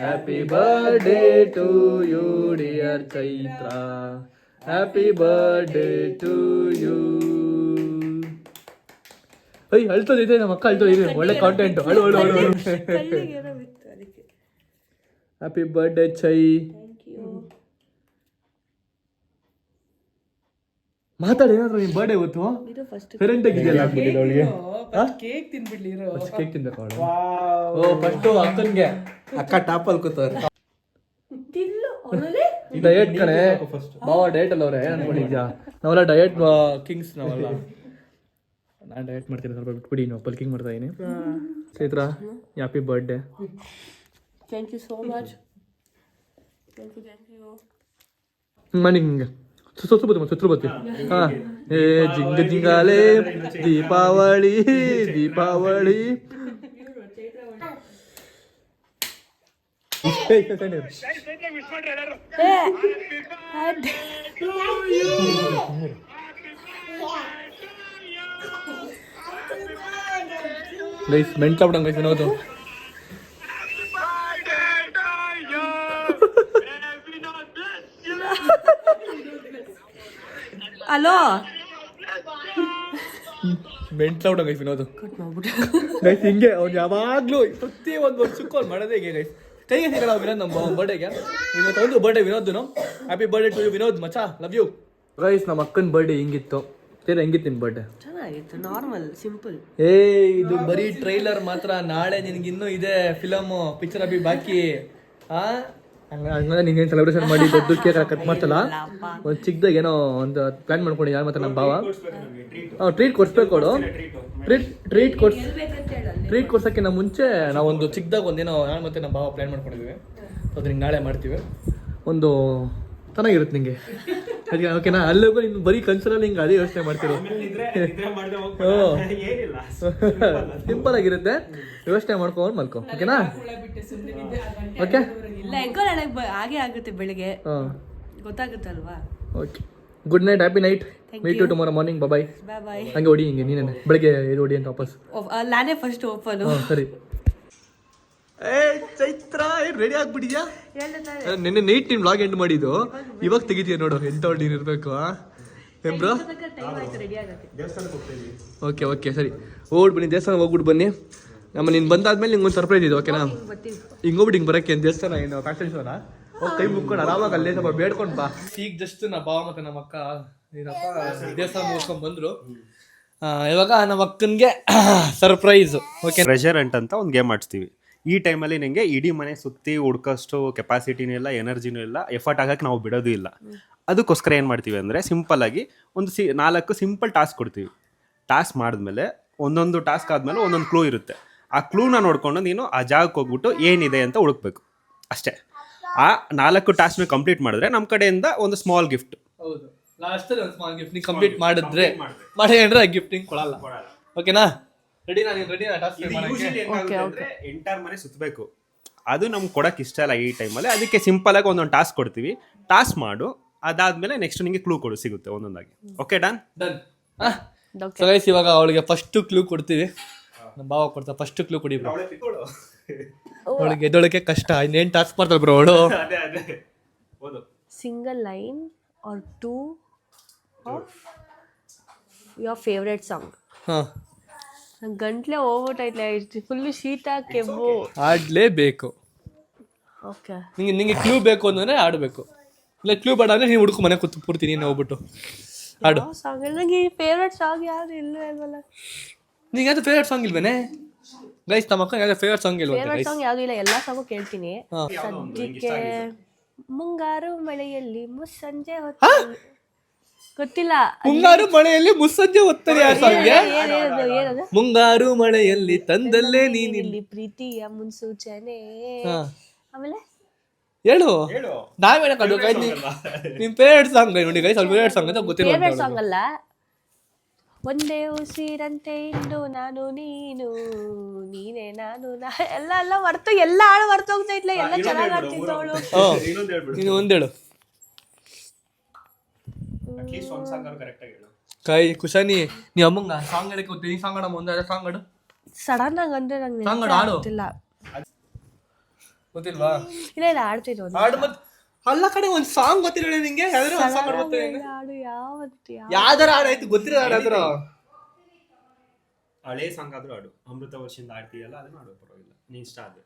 happy birthday to you dear Chaitra, happy birthday to you. ಅಳ್ತೋದಿದೆ ನಮ್ಮ ಅಕ್ಕ, ಅಳ್ತೋದಿದೆ. ಒಳ್ಳೆ ಕಾಂಟೆಂಟ್. Happy birthday ಚೈ. ಮಾತಾಡಿ ಏನಾದ್ರು ನಿನ್ ಬರ್ಡೇ ಇವತ್ತು ಪೇರೆಂಟ್ ಆಗಿದೆಯಲ್ಲ ಅವಳಿಗೆ. ಕೇಕ್ ತಿನ್ಬಿಡ್ಲಿ. ಕೇಕ್ ತಿನ್ಬೇಕು ಅವಳು. ಓ ಫಸ್ಟು ಅಕ್ಕನ್ಗೆ. ಅಕ್ಕ ಟಾಪಲ್ಲಿ ಕೂತವ್ರೆ. ಡಯಟ್ ಕಣೆ ಬಾವ, ಡಯಟ್ ಅಲ್ಲ ಅವ್ರೆ. ಏನ್ ಅನ್ಕೊಂಡಿದ್ಯಾ? ನಾವೆಲ್ಲ ಡಯಟ್ ಕಿಂಗ್ಸ್ ನಾವೆಲ್ಲ. ನಾನು ಡಯಟ್ ಮಾಡ್ತೀನಿ, ಸ್ವಲ್ಪ ಬಿಟ್ಬಿಡಿ. ನಾವು ಬಲ್ಕಿಂಗ್ ಮಾಡ್ತಾ ಇದೀನಿ. Chaitra happy birthday. Thank you so much. ಮಾಡಿ ಹಿಂಗೆ ಸುತ್ತುಬತ್ತಿ. ಹಾ, ಏ ಜಿಂಗ ಜಿಂಗಾಲೆ ದೀಪಾವಳಿ ದೀಪಾವಳಿ. ಗೈಸ್ ಮೆಂಟ್ಲಾಗ್ಬಿಡಂಗ ಗೈಸ್ ವಿನೋದು. ಹಲೋ ಮೆಂಟ್ಲಾಗ್ಬಿಡಂಗ ಗೈಸ್ ವಿನೋದು. ಗೈಸ್ ಹಿಂಗೆ ಅವ್ನು ಯಾವಾಗ್ಲೂ ಪ್ರತಿ ಒಂದು ವರ್ಷಕ್ಕೂ ಅವ್ನು ಮಾಡೋದೇ ಹೀಗೆ ಗೈಸ್. ಕೈಗೆ ಸಿಗಲ್ಲ ವಿನೋದ್ ನಮ್ಮ ಬರ್ಡೇಗೆ. ಇವತ್ತು ಒಂದು ಬರ್ಡೇ ವಿನೋದ್ನು. Happy birthday to you Vinod ಮಚಾ, ಲವ್ ಯು. ಗೈಸ್ ನಮ್ಮ ಅಕ್ಕನ ಬರ್ಡೇ ಹಿಂಗಿತ್ತು. ಹೆಂಗಿತ್ತು ನಿನ್ ಬರ್ಡೇ? ಚೆನ್ನಾಗಿತ್ತು, ನಾರ್ಮಲ್ ಸಿಂಪಲ್. ಇದು ಬರೀ ಟ್ರೈಲರ್ ಮಾತ್ರ. ನಾಳೆ ನಿನ್ಗಿನ್ನೂ ಇದೆ ಫಿಲಮ್ ಪಿಕ್ಚರ್ ಅಭಿ ಬಾಕಿ. ಹಂಗಂದ್ರೆ ನೀನೇನು ಸೆಲೆಬ್ರೇಷನ್ ಮಾಡಿ ದೊಡ್ಡ ಕೇಕ್ ಕಟ್ ಮಾಡ್ತಲ್ಲ, ಒಂದು ಚಿಕ್ಕದಾಗ ಏನೋ ಒಂದು ಪ್ಲಾನ್ ಮಾಡ್ಕೊಂಡು ಯಾರು ಮತ್ತೆ ನಮ್ಮ ಭಾವ ಟ್ರೀಟ್ ಕೊಡ್ಸ್ಬೇಕು. ಕೊಡು ಟ್ರೀಟ್ ಕೊಡ್ಸೋಕ್ಕಿಂತ ಮುಂಚೆ ನಾವೊಂದು ಚಿಕ್ಕದಾಗ ಒಂದೇನೋ ನಾನು ಮತ್ತೆ ನಮ್ಮ ಭಾವ ಪ್ಲಾನ್ ಮಾಡ್ಕೊಂಡಿದ್ದೀವಿ. ಅದು ನಿಂಗೆ ನಾಳೆ ಮಾಡ್ತೀವಿ. ಒಂದು ಚೆನ್ನಾಗಿರುತ್ತೆ ನಿಂಗೆ. ಅದಕ್ಕೆ ಓಕೆನಾ? ಅಲ್ಲಿಗೂ ನೀನು ಬರೀ ಕನ್ಸರಲ್ಲಿ ಹಿಂಗೆ ಅದೇ ಯೋಚನೆ ಮಾಡ್ತೀವಿ. ಸಿಂಪಲ್ ಆಗಿರುತ್ತೆ, ಯೋಚನೆ ಮಾಡ್ಕೊಂಡು ಮಲ್ಕೊ. ಓಕೆನಾ? ಓಕೆ. ಇಲ್ಲ ಹಾಗೆ ಆಗುತ್ತೆ ಬೆಳಿಗ್ಗೆ, ಗೊತ್ತಾಗುತ್ತಲ್ವಾ? Okay, good night, happy night, meet you tomorrow morning. Bye bye. ಹಂಗೆ ಹೊಡಿ, ಹಿಂಗೆ ನೀನೇ ಬೆಳಗ್ಗೆ ಇದು ಹೊಡಿ ಅಂತ ವಾಪಸ್. ನಾನೇ ಫಸ್ಟ್ ಓಪನ್. ಸರಿ. ಚೈತ್ರ ರೆಡಿ ಆಗ್ಬಿಟ್ಟಿದ್ಯಾ? ನಿನ್ನೆ ನೈಟ್ ನೀನು ವ್ಲಾಗ್ ಎಂಡ್ ಮಾಡಿದ್ದು, ಇವಾಗ ತೆಗಿತೀಯ ನೋಡು. ಎಂತ ನೀನು ಇರಬೇಕು. ಬ್ರೋ ಓಕೆ ಸರಿ, ಬನ್ನಿ ದೇವಸ್ಥಾನ ಹೋಗ್ಬಿಟ್ಟು ಬನ್ನಿ. ನಮ್ಮ ನೀನು ಬಂದಾದ್ಮೇಲೆ ನಿಂಗೆ ಒಂದು ಸರ್ಪ್ರೈಸ್ ಇದೆ. ಓಕೆನಾ? ಹಿಂಗೆ ಹೋಗ್ಬಿಟ್ಟು ಹಿಂಗೆ ಬರೋಕ್ಕೆ ದೇವಸ್ಥಾನ ಏನು ಫ್ಯಾಕ್ಟರಿ ಶೋನ ಕೈ ಮುಕ್ಕೊಂಡು ಆರಾಮಾಗಿ ಅಲ್ಲೇ ಸ್ವಲ್ಪ ಬೇಡ್ಕೊಂಡು ಬಾ. ಈಗ ಜಸ್ಟ್ ನಮ್ಮ ಭಾವ ಮತ್ತು ನಮ್ಮ ಅಕ್ಕ ದೇವಸ್ಥಾನ ಮುಗಿಸ್ಕೊಂಡು ಬಂದರು. ಇವಾಗ ನಮ್ಮ ಅಕ್ಕನಿಗೆ ಸರ್ಪ್ರೈಸ್. ಓಕೆ, ಟ್ರೆಷರ್ ಹಂಟ್ ಅಂತ ಒಂದು ಗೇಮ್ ಆಡಿಸ್ತೀವಿ. ಈ ಟೈಮಲ್ಲಿ ನಿಮಗೆ ಇಡೀ ಮನೆ ಸುತ್ತಿ ಹುಡ್ಕೋಷ್ಟು ಕೆಪಾಸಿಟಿನೂ ಇಲ್ಲ, ಎನರ್ಜಿನೂ ಇಲ್ಲ, ಎಫರ್ಟ್ ಆಗಕ್ಕೆ ನಾವು ಬಿಡೋದು ಇಲ್ಲ. ಅದಕ್ಕೋಸ್ಕರ ಏನು ಮಾಡ್ತೀವಿ ಅಂದರೆ ಸಿಂಪಲ್ಲಾಗಿ ಒಂದು 4 ಸಿಂಪಲ್ ಟಾಸ್ಕ್ ಕೊಡ್ತೀವಿ. ಟಾಸ್ಕ್ ಮಾಡಿದ್ಮೇಲೆ ಒಂದೊಂದು ಟಾಸ್ಕ್ ಆದಮೇಲೆ ಒಂದೊಂದು ಕ್ಲೂ ಇರುತ್ತೆ. ಆ ಕ್ಲೂನ ನೋಡಿಕೊಂಡು ನೀನು ಆ ಜಾಗಕ್ಕೆ ಹೋಗ್ಬಿಟ್ಟು ಏನಿದೆ ಅಂತ ಹುಡುಕ್ಬೇಕು ಅಷ್ಟೇ. ಆ 4 ಟಾಸ್ಕ್ನ ಕಂಪ್ಲೀಟ್ ಮಾಡಿದ್ರೆ ನಮ್ಮ ಕಡೆಯಿಂದ ಒಂದು ಸ್ಮಾಲ್ ಗಿಫ್ಟ್. ಹೌದು, ಲಾಸ್ಟಲ್ಲಿ ಒಂದು ಸ್ಮಾಲ್ ಗಿಫ್ಟ್ ನೀವು ಕಂಪ್ಲೀಟ್ ಮಾಡಿದ್ರೆ ಗಿಫ್ಟಿಂಗ್ ಕೊಡಲ್ಲ. ಓಕೆನಾ? ರೆಡಿನಾ? ನೀನು ರೆಡಿನಾ ಟಾಸ್ಕ್ ಅಂದ್ರೆ ಎಂಟರ್ ಮನೆ ಸುತ್ತಬೇಕು. ಅದು ನಮ್ಗೆ ಕೊಡಕ್ಕೆ ಇಷ್ಟ ಇಲ್ಲ ಈ ಟೈಮಲ್ಲಿ. ಅದಕ್ಕೆ ಸಿಂಪಲ್ ಆಗಿ ಒಂದೊಂದು ಟಾಸ್ಕ್ ಕೊಡ್ತೀವಿ. ಟಾಸ್ಕ್ ಮಾಡು, ಅದಾದ್ಮೇಲೆ ನೆಕ್ಸ್ಟ್ ನಿಮಗೆ ಕ್ಲೂ ಸಿಗುತ್ತೆ ಒಂದೊಂದಾಗಿ. Okay, done. ಸೊ ಗೈಸ್, ಇವಾಗ ಅವಳಿಗೆ ಫಸ್ಟ್ ಕ್ಲೂ ಕೊಡ್ತೀವಿ. ನಮ್ಮ ಭಾವ ಕೊಡ್ತಾ ಫಸ್ಟ್ ಕ್ಲೂ ಕೊಡಿ ಬ್ರೋ. ಅವಳಿಗೆ ಎದ್ದೊಳಕ್ಕೆ ಕಷ್ಟ. ಇನ್ನೇನು ಟಾಸ್ಕ್ ಮಾಡ್ತಾಳೆ ಬ್ರೋ ಅವಳು. Single line or 2 of your favourite song. ಹಾಂ, ನಂಗ್ ಗಂಟ್ಲೆ ಹೋಗ್ಬಿಟ್ಟೈತ್ಲೆ ಫುಲ್ ಶೀತ ಕೆಮ್ಮು. ಆಡಲೇಬೇಕು. ಓಕೆ ನಿಂಗೆ ಕ್ಲೂ ಬೇಕು ಅಂದ್ರೆ ಆಡಬೇಕು, ಇಲ್ಲ ಕ್ಲೂ ಬೇಡ ಅಂದ್ರೆ ನೀನು ಹುಡುಕು ಮನೆ ಕೂತು ಪೂರ್ತಿ ನೀನು ಹೋಗ್ಬಿಟ್ಟು ಆಡು. ಸಾಂಗ್ ನಂಗೆ ಫೇವ್ರೆಟ್ ಸಾಂಗ್ ಯಾವ್ದು ಇಲ್ಲವೇ ಅಲ್ವಲ್ಲ. ನಿಂಗೆ ಯಾವ್ದು ಫೇವ್ರೆಟ್ ಸಾಂಗ್ ಇಲ್ವೇನೆ ಗೈಸ್? ನಮ್ಮ ಅಕ್ಕ ಯಾವ್ದು ಫೇವ್ರೆಟ್ ಸಾಂಗ್ ಇಲ್ವಾ ಫೇವ್ರೆಟ್ ಸಾಂಗ್ ಯಾವ್ದು ಇಲ್ಲ, ಎಲ್ಲಾ ಸಾಂಗು ಕೇಳ್ತೀನಿ. ಸದ್ಯಕ್ಕೆ ಮುಂಗಾರು ಮಳೆಯಲ್ಲಿ ಮುಸ್ಸಂಜೆ ಹೊತ್ತು ಗೊತ್ತಿಲ್ಲ. ಮುಂಗಾರು ಮಳೆಯಲ್ಲಿ ಮುಸ್ಸಂಜೆ ಹೊತ್ತರೆ ಆ ಸಾಂಗ್ಗೆ? ಏನದು? ಮುಂಗಾರು ಮಳೆಯಲ್ಲಿ ತಂದಲ್ಲೇ ನೀನಿಲ್ಲಿ. ಇಲ್ಲಿ ಪ್ರೀತಿಯ ಮುನ್ಸೂಚನೆ. ಆಮೇಲೆ ಹೇಳು, ನಾವೇನಕ್ಕಾಡು ಗೈಸ್? ನಿಮ್ ಫೇವ್ರೆಟ್ ಸಾಂಗ್ ನೋಡಿ ಗೈಸ್, ಅವ್ರ ಫೇವ್ರೆಟ್ ಸಾಂಗ್ ಅಂತ ಗೊತ್ತಿಲ್ಲ. ಫೇವ್ರೆಟ್ ಸಾಂಗ್ ಅಲ್ಲ, ಒಂದೇ ಉಸಿರಂತೆ ಇಂದು ನಾನು ನೀನು ನೀನೇ ನಾನು ಎಲ್ಲ ಮರ್ತು ಎಲ್ಲ ಹಾಡು ಮರ್ತು ಹೋಗ್ತಾ ಇದ್ಲ. ಎಲ್ಲ ಚೆನ್ನಾಗಿ ಆಡ್ತಿದ್ದವಳು. ನೀನು ಒಂದೇಳು ಕೈ ಕುಶಾನಿ. ನೀ ಅಮ್ಮಂಗ ಸಾಂಗ್ ಹೇಳಕ್ಕೆ ಗೊತ್ತಿ, ನೀ ಸಾಂಗ್ ಆಡಮ್ಮ, ಒಂದೇ ಸಾಂಗ್ ಆಡು. ಸಡನ್ ಆಗಿ ಅಂದ್ರೆ ನಂಗೆ ಸಾಂಗ್ ಆಡು. ಗೊತ್ತಿಲ್ಲ. ಗೊತ್ತಿಲ್ವಾ? ಇಲ್ಲ ಆಡ್ತಿದ್ವು ಹಾಡು ಮತ್ತೆ ಅಲ್ಲ ಕಡೆ ಒಂದ್ ಸಾಂಗ್ ಗೊತ್ತಿಲ್ಲ ನಿಂಗೆ? ಯಾವ್ದಾರ ಒಂದ್ ಸಾಂಗ್ ಆಡ್ಬೋದು. ಹಾಡು ಯಾವತ್ತು ಯಾವ್ದಾರ ಹಾಡು ಆಯ್ತು ಗೊತ್ತಿರೋ ಹಾಡಾದ್ರು. ಹಳೆ ಸಾಂಗ್ ಆದ್ರೂ ಆಡು. ಅಮೃತ ವರ್ಷದಿಂದ ಆಡ್ತೀಯಲ್ಲ ಅದನ್ನ ಆಡೋ, ಪರವಾಗಿಲ್ಲ, ನೀ ಇಷ್ಟ ಆದ್ರೆ.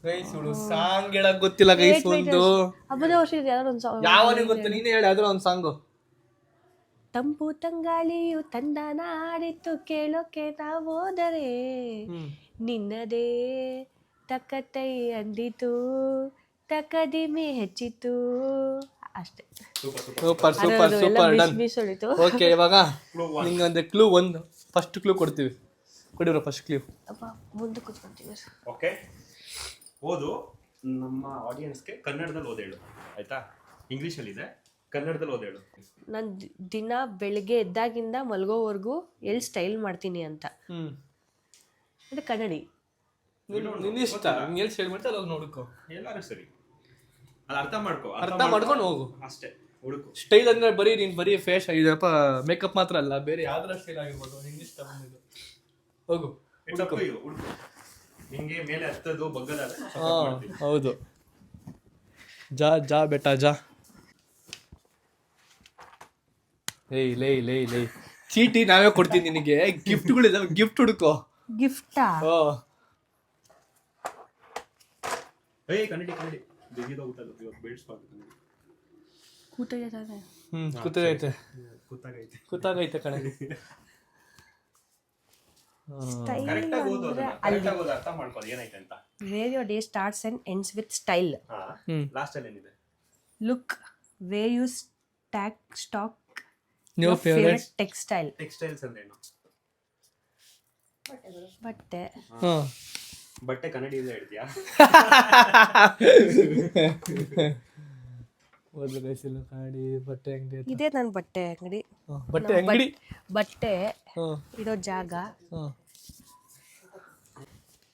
ಗೈಸ್ ಹುಡು ಸಾಂಗ್ ಹೇಳಕ್ ಗೊತ್ತಿಲ್ಲ ಗೈಸ್. ಒಂದು ಹಬ್ಬದ ವರ್ಷದ ಯಾವ್ದಾರು ಒಂದು ಸಾಂಗ್ ಯಾವನಿಗೆ ಗೊತ್ತು? ನೀನೇ ಹೇಳಿ ಯಾವ್ದಾರ ಒಂದ್ ಸಾಂಗು. ತಂಪು ತಂಗಾಳಿಯು ತಂದಾನ ಆಡಿತ್ತು ಕೇಳೋಕೆ ನಾವೋದರೆ ನಿನ್ನದೇ ತಕ್ಕತೈ ಅಂದಿತು ತಕದಿಮೆ ಹೆಚ್ಚಿತು. ಅಷ್ಟೇ. Super super super done. ಹೊಳಿತು. ಓಕೆ, ಇವಾಗ ನಿಂಗೊಂದು ಕ್ಲೂ, ಒಂದು ಫಸ್ಟ್ ಕ್ಲೂ ಕೊಡ್ತೀವಿ. ಕೊಡಿರೋ ಫಸ್ಟ್ ಕ್ಲೂ. ಮುಂದೆ ಕೂತ್ಕೊಂತೀವಿ. ಓಕೆ, ಓದು. ನಮ್ಮ ಆಡಿಯನ್ಸ್ಗೆ ಕನ್ನಡದಲ್ಲಿ ಓದೇಳು, ಆಯ್ತಾ? ಇಂಗ್ಲೀಷಲ್ಲಿ ಇದೆ, ಕನ್ನಡದಲ್ಲಿ ಓದೇಳು. ನಾನು ದಿನ ಬೆಳಿಗ್ಗೆ ಎದ್ದಾಗಿಂದ ಮಲ್ಗೋವರೆಗೂ ಎಲ್ಲಿ ಸ್ಟೈಲ್ ಮಾಡ್ತೀನಿ ಅಂತ. ಅದು ಕನ್ನಡಿ. ನಿನ್ನ ಇಷ್ಟ, ನಿಂಗೆ ಎಲ್ಲಿ ಶೇರ್ ಮಾಡ್ತಾ ಅಲ್ಲ ನೋಡ್ಕೊ. ಎಲ್ಲಾರು ಸರಿ, ಅದು ಅರ್ಥ ಮಾಡ್ಕೊಂಡು ಹೋಗು ಅಷ್ಟೇ. ಹುಡುಕು ಸ್ಟೈಲ್ ಅಂದ್ರೆ ಬರೀ ನೀನ್ ಬರೀ ಫೇಸ್ ಇದಪ್ಪ ಮೇಕಪ್ ಮಾತ್ರ ಅಲ್ಲ, ಬೇರೆ ಯಾವ್ದಾರ ಸ್ಟೈಲ್ ಆಗಿರ್ಬೋದು. ನಿಂಗೆ ಇಷ್ಟ ಬಂದಿದ್ದು ಹೋಗು. ಹುಡುಕು. ನಿಂಗೆ ಮೇಲೆ ಹತ್ತದು ಬಗ್ಗದಾದ್ರೆ ಹೌದು. ಜಾ ಜಾ ಬೆಟ್ಟ ಜಾ. ಲೇ ಲೇ ಲೇ ಲೇ ಚೀಟಿ ನಾವೇ ಕೊಡ್ತೀನಿ ನಿನಗೆ. ಗಿಫ್ಟ್ಗಳಿದಾವೆ, ಗಿಫ್ಟ್ ಹುಡುಕೋ. ಗಿಫ್ಟಾ? ಕನ್ನಡಿ ಬಿಗಿದೋಗ್ತದೆ ಇವತ್ತು, ಬೇಡ್ಸ್ಬಾರ್ದು ಕನ್ನಡಿ. ಕೂತೈತೆ ಕೂತಾಗೈತೆ ಕಣೆ. ಕರೆಕ್ಟಾಗಿ ಓದು, ಕರೆಕ್ಟಾಗಿ ಓದು, ಅರ್ಥ ಮಾಡ್ಕೊಳ್ಳಿ ಏನೈತೆ ಅಂತ. Where your day starts and ends with style. Last ಅಲ್ಲಿ ಏನಿದೆ? Look where you stock your favorite textile. Textiles ಅಂದ್ರೆ ಏನು? ಬಟ್ಟೆ ಕನ್ನಡಿ ಇದೆ ಹೇಳ್ತೀಯಾ? ಬಟ್ಟೆ ಅಂಗಡಿ ಇದೇ ನನ್ನ ಬಟ್ಟೆ ಅಂಗಡಿ. ಬಟ್ಟೆ ಅಂಗಡಿ ಬಟ್ಟೆ ಇರೋ ಜಾಗ.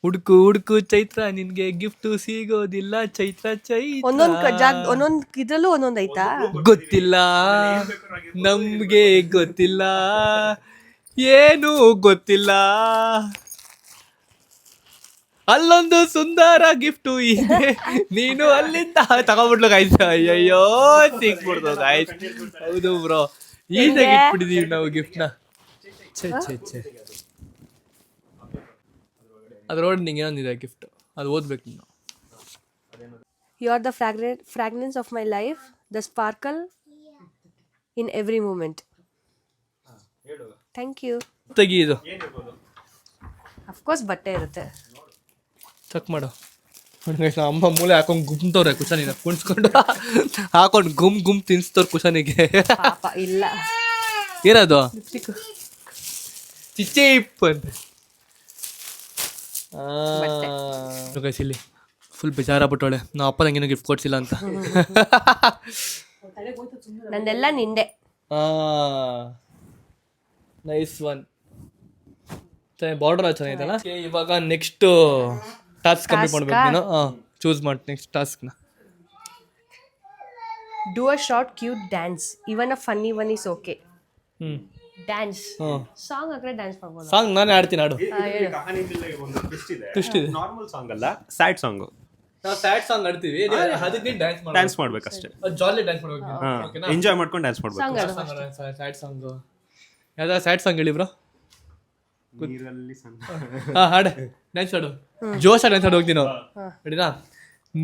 ಹುಡುಕು ಹುಡುಕು ಚೈತ್ರ, ನಿನ್ಗೆ ಗಿಫ್ಟ್ ಸಿಗೋದಿಲ್ಲ ಚೈತ್ರ. ಒಂದೊಂದ್ ಇದ್ರಲ್ಲೂ ಒಂದೊಂದ್ ಐತಾ? ಗೊತ್ತಿಲ್ಲ ನಮ್ಗೆ, ಗೊತ್ತಿಲ್ಲ ಏನು ಗೊತ್ತಿಲ್ಲ. ಅಲ್ಲೊಂದು ಸುಂದರ ಗಿಫ್ಟು ಇದೆ, ನೀನು ಅಲ್ಲಿಂದ ತಗೊಂಡ್ಬಿಡ್ಲು ಗಾಯ್ಸ್. ಅಯ್ಯಯ್ಯೋ ಸಿಕ್ಬಿಡ್ದು ಗಾಯ್ಸ್. ಹೌದು ಬ್ರೋ, ಈಸಿಯಾಗಿ ಇಟ್ಬಿಟ್ಟಿದೀವಿ ನಾವು ಗಿಫ್ಟ್ನ. ಛೆ ಅದ್ರೊಳಗೆ ನಿಂಗೆ ಏನೊಂದಿದೆ ಗಿಫ್ಟ್, ಅದು ಓದ್ಬೇಕು ನೀನು. You are the fragrance of my life, the sparkle in every moment. Thank you. ತೆಗಿ ಇದು. Of course ಬಟ್ಟೆ ಇರುತ್ತೆ. ಚೆಕ್ ಮಾಡು. ಅಮ್ಮ ಮೂಲೆ ಹಾಕೊಂಡು ಗುಮ್ತವ್ರೆ ಕುಶನಿನ ಕುಣಿಸ್ಕೊಂಡು ಹಾಕೊಂಡು ಗುಮ್ ತಿನ್ಸ್ತವ್ರ ಕುಶನಿಗೆ. ಇಲ್ಲ ಏನದು? ಚಿಚ್ಚೇಪ್ ಅಂತ ಇಲ್ಲಿ ಫುಲ್ ಬೇಜಾರಾಗ್ಬಿಟ್ಟವಳೆ. ನಾ ಅಪ್ಪ ನಂಗೇನು ಗಿಫ್ಟ್ ಕೊಡ್ಸಿಲ್ಲ ಅಂತ. ನಂದೆಲ್ಲ ನಿಂದೆ. Nice one. ಬಾರ್ಡರ್ ಚೆನ್ನಾಗಿದಲ್ಲ. ಇವಾಗ ನೆಕ್ಸ್ಟ್ ಟಾಸ್ಕ್ ಕಂಪ್ಲೀಟ್ ಮಾಡ್ಬೇಕು ನೀನು. ಚೂಸ್ ಮಾಡಿ next ಟಾಸ್ಕ್ನ. Do a short cute dance, even a funny one is okay. Dance song ಹಾಕ್ರೆ ಡ್ಯಾನ್ಸ್ ಮಾಡ್ಬೋದು. ಸಾಂಗ್ ನಾನೇ ಆಡ್ತೀನಿ, ಆಡು. ಟ್ವಿಸ್ಟ್ ಇದೆ. ನಾರ್ಮಲ್ ಸಾಂಗ್ ಅಲ್ಲ, ಸ್ಯಾಡ್ ಸಾಂಗ್. ನಾವು ಸ್ಯಾಡ್ ಸಾಂಗ್ ಆಡ್ತೀವಿ, ಅದಕ್ಕೆ ಡ್ಯಾನ್ಸ್ ಮಾಡ್ಬೇಕಷ್ಟೇ. ಜಾಲಿ ಡ್ಯಾನ್ಸ್ ಮಾಡ್ಬೇಕು, ಎಂಜಾಯ್ ಮಾಡ್ಕೊಂಡು ಡ್ಯಾನ್ಸ್ ಮಾಡ್ಬೇಕು. ಸ್ಯಾಡ್ ಸಾಂಗ್ ಯಾವ್ದಾರ ಸ್ಯಾಡ್ ಸಾಂಗ್ ಹೇಳಿ ಬ್ರೋ. ನೀರಲ್ಲಿ ಸಣ್ಣ ಹಾಡು ಡ್ಯಾನ್ಸ್ ಹಾಡು ಜೋಶ ಡ್ಯಾನ್ಸ್ ಹಾಡು ಹೋಗ್ತೀನಿ ರೆಡಿನಾ?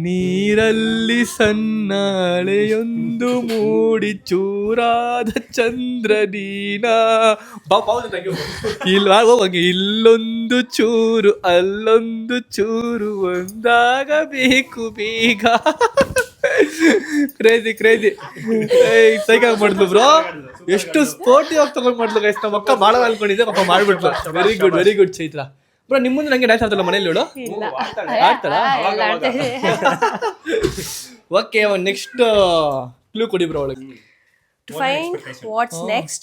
ನೀರಲ್ಲಿ ಸಣ್ಣಳೆಯೊಂದು ಮೂಡಿ ಚೂರಾದ ಚಂದ್ರ ನೀನಾ ಇಲ್ವಾ ಹೋಗಿ ಇಲ್ಲೊಂದು ಚೂರು ಅಲ್ಲೊಂದು ಚೂರು ಒಂದಾಗಬೇಕು ಬೇಗ. ಕ್ರೇಜಿ ಕ್ರೇಜಿ ಸೈಕಾಗ್ ಮಾಡಿದ್ಲು ಬ್ರೋ. ಎಷ್ಟು ಸ್ಪೋರ್ಟಿವ್ ಆಗಿ ತಗೊಂಡ್ ಮಾಡ್ಲು ಗೈಸ್. ನಮ್ಮ ಅಕ್ಕ ಭಾಳ ಅನ್ಕೊಂಡಿದ್ದೆ, ಪಾಪ ಮಾಡ್ಬಿಟ್ಲು. Very good Chaitra bro. ನಿಮ್ಮ ಮುಂದೆ ನಂಗೆ ಡ್ಯಾನ್ಸ್ ಆಡ್ತಲ್ಲ ಮನೇಲಿ ಹೇಳು ಆಡ್ತಾರಾ? ಓಕೆ, ನೆಕ್ಸ್ಟ್ ಕ್ಲೂ ಕೊಡಿ ಬ್ರೋ ಒಳಗೆ. To find what's next,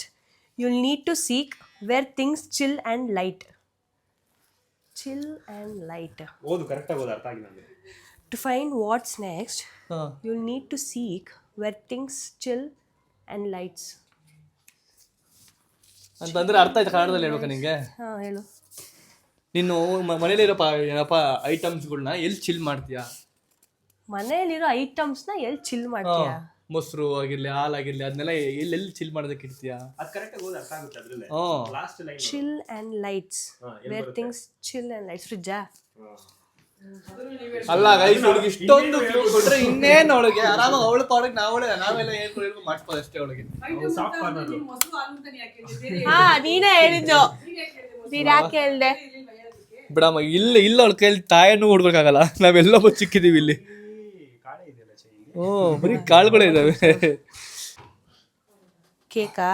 you'll need to seek where things chill and light. Chill and light. ಓದು ಕರೆಕ್ಟಾಗಿ ಓದು, ಅರ್ಥ ಆಗಿಲ್ಲ ನನಗೆ. To find what's next, you'll need to seek where things chill and lights. ಅಂತಂದ್ರೆ ಅರ್ಥ ಆಯ್ತು ಕನ್ನಡದಲ್ಲಿ ಹೇಳ್ಬೇಕಾ ನಿಂಗೆ? ಹೇಳು. ನೀನು ಮನೇಲಿರೋ ಏನಪ್ಪ ಐಟಮ್ಸ್ಗಳನ್ನ ಎಲ್ಲಿ ಚಿಲ್ ಮಾಡ್ತೀಯಾ? ಮನೆಯಲ್ಲಿರೋ ಐಟಮ್ಸ್ನ ಎಲ್ಲಿ ಚಿಲ್ ಮಾಡ್ತೀಯಾ? ಮೊಸರು ಆಗಿರ್ಲಿ, ಹಾಲಾಗಿರ್ಲಿ, ಅದನ್ನೆಲ್ಲ ಎಲ್ಲೆಲ್ಲಿ ಚಿಲ್ ಮಾಡೋದಕ್ಕೆ ಇಡ್ತೀಯಾ? ಅದು ಕರೆಕ್ಟಾಗಿ ಓದು, ಅರ್ಥ ಆಗುತ್ತೆ ಅದ್ರಲ್ಲೇ. Last line Chill and lights. Where things chill and lights. ಫ್ರಿಜ್ಜಾ? ಅಲ್ಲ ಗೈಸ್, ಅವಳಿಗೆ ಇಷ್ಟೊಂದು ಕ್ಲೂ ಕೊಟ್ರೆ ಇನ್ನೇನು ಅವಳಿಗೆ ಆರಾಮಾಗಿ ಅವಳು ಪಾಡಕ್ಕೆ ನಾವೆಲ್ಲ ಹೇಳ್ಕೊಂಡು ಮಾಡ್ಬೋದು ಅಷ್ಟೇ ಅವಳಿಗೆ. ನೀನೇ ಹೇಳಿದ್ದು, ನೀನ್ ಯಾಕೆ ಹೇಳ್ದೆ? ಬಿಡಮ್ಮ, ಇಲ್ಲ ಅವಳ ಕೈಲಿ ತಾಯನ್ನು ಹುಡ್ಬೇಕಾಗಲ್ಲ. ನಾವೆಲ್ಲ ಚಿಕ್ಕಿದೀವಿ ಇಲ್ಲಿ. ಬರೀ ಕಾಳುಗಳೇ ಇದಾವೆ. ಕೇಕಾ?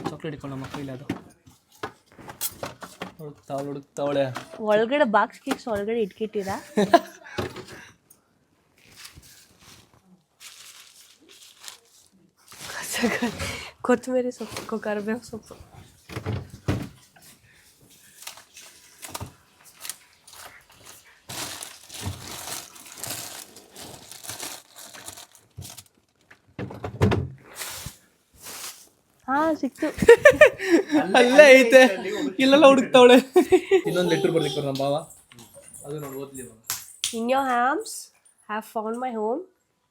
ಚಾಕ್ಲೇಟ್ ಇಟ್ಕೊಂಡು ನಮ್ಮ ಕೈಲಿ ಅದು ಹುಡುಕ್ತಾವಳೆ. ಒಳಗಡೆ ಬಾಕ್ಸ್ ಕೇಕ್ಸ್ ಒಳಗಡೆ ಇಟ್ಕಿಟ್ಟಿರಾ? ಕೊತ್ತಂಬರಿ ಸೊಪ್ಪು, ಕರಿಬೇವು ಸೊಪ್ಪು. ಸಿಕ್ತು. ಅಲ್ಲೇ ಐತೆ, ಇಲ್ಲೆಲ್ಲ ಹುಡುಕ್ತಾವಳೆ. ಇನ್ನೊಂದು ಲೆಟರ್ ಬರ್ಲಿಕ್ಕೆ ನಮ್ಮ ಭಾವ, ಅದು ನೋಡಿ ಓದ್ಲಿ. In your arms have found my home,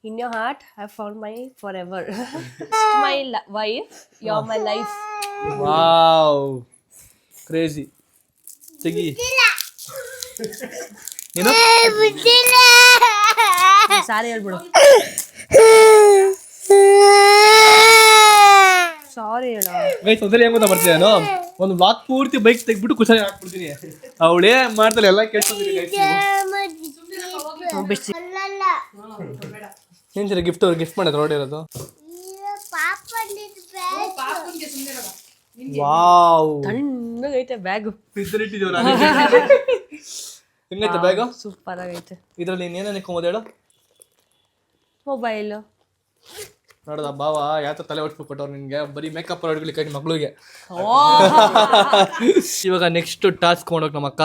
in your heart have found my forever. My wife, you're my life. Wow, crazy. ತೆಗಿ ಏನು ಸಾರಿ ಹೇಳ್ಬಿಡು. ಸಾರಿ ಹೇಳ ಗೈಸ್. ಒಂದ್ಸಲ ಹೆಂಗ್ ಗೊತ್ತಾ ಬರ್ತೀನಿ ನಾನು, ಒಂದು ಬ್ಲಾಕ್ ಪೂರ್ತಿ ಬೈಕ್ ತೆಗ್ಬಿಟ್ಟು ಕುಶಾಲಿ ಹಾಕ್ಬಿಡ್ತೀನಿ. ಅವಳೇ ಮಾಡ್ತಾಳೆ ಎಲ್ಲ ಕೇಳ್ತಿದ್ದೀನಿ ಗೈಸ್. ಏನ್ ಸರಿ ಗಿಫ್ಟ್ ಮಾಡಿದ್ರು ನೋಡಿ ಇರೋದು. ವಾವ್, ತಣ್ಣಗೈತೆ ಬ್ಯಾಗು. ಹೆಂಗೈತೆ ಬ್ಯಾಗು? ಸೂಪರ್ ಆಗೈತೆ. ಇದ್ರಲ್ಲಿ ಇನ್ನೇನು ಇಕ್ಕೊಂಬೋದು ಹೇಳು? ಮೊಬೈಲು. ನೋಡದ ಭಾವ ಯಾವ ತಲೆ ಹೊಡ್ಸ್ಬಿಟ್ಟು ಕೊಟ್ಟವ್ರು ನಿನ್ಗೆ, ಬರೀ ಮೇಕಪ್ ಹೊಡ್ಲಿಕ್ಕೆ ಮಗಳಿಗೆ. ಇವಾಗ ನೆಕ್ಸ್ಟ್ ಟಾಸ್ಕ್ ಮಾಡೋಕ್ ನಮ್ಮ ಅಕ್ಕ.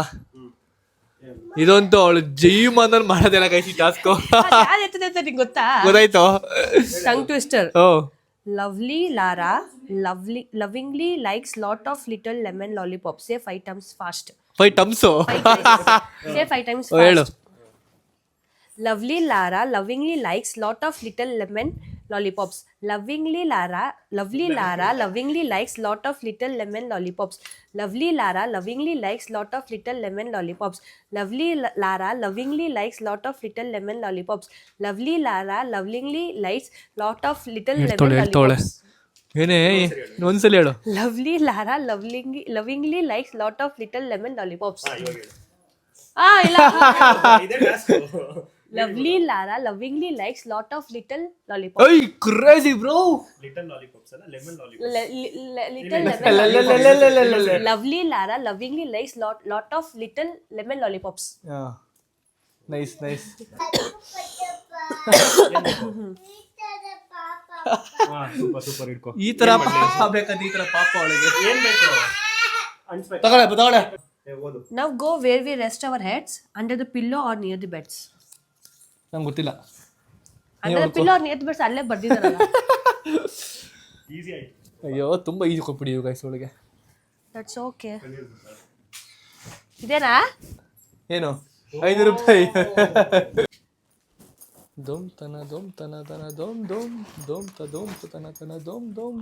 ಇದಂತೂ ಅವಳು ಜೀವಮಾನಲ್ಲಿ ಮಾಡೋದಿಲ್ಲ ಕೈಸಿ ಟಾಸ್ಕ್. ಗೊತ್ತಾ? ಗೊತ್ತಾಯ್ತು. Tongue twister. Lovely Lara lovingly likes lot of little lemon lollipops. Say 5 times fast. 5 times. Say 5 times fast. Lovely Lara lovingly likes lot of little lemon lollipops. Lovely Lara lovingly likes lot of little lemon lollipops. Lovely Lara lovingly likes lot of little lemon lollipops. Lovely Lara lovingly likes lot of little lemon lollipops. Lovely Lara lovingly likes lot of little lemon lollipops. ಏನೇ ಒಂದ್ಸಲ ಹೇಳು. Lovely Lara lovingly likes lot of little lemon lollipops. ಇಲ್ಲ. Lovely Lara lovingly likes lot of little lollipops. Hey, crazy bro. Little lollipops ಅಲ್ಲ, lemon lollipop. Little lemon. Lovely Lara lovingly likes lot of little lemon lollipops. Nice. Super ಇಟ್ಕೋ. ಈ ತರ ಪಾಪ ಬೇಕಂತ, ಈ ತರ ಪಾಪ ಅವಳಿಗೆ ಏನ್ ಬೇಕು? ತಗೊಳ್ಳೆ. ಓದು. Now go where we rest our heads, under the pillow or near the beds. ನಂಗೆ ಗೊತ್ತಿಲ್ಲ. Under the pillow or near the beds ಅಲ್ಲೇ ಬರ್ದಿದಾರಲ್ಲ. ಈಸಿ ಆಯ್ತು. ಅಯ್ಯೋ ತುಂಬಾ ಈಜಿ ಕೊಟ್ಬಿಡಿ ಗೈಸ್ ಅವಳಿಗೆ. That's okay. ಇದೇನಾ? ಏನು 5 ರೂಪಾಯಿ? ದೋಮ್ ತನ ದೋಮ್ ತನ ತನ ದೋಮ್ ದೋಮ್ ದೋಮ್ ತ ದೋಮ್ ತ ತನ ತನ ದೋಮ್ ದೋಮ್.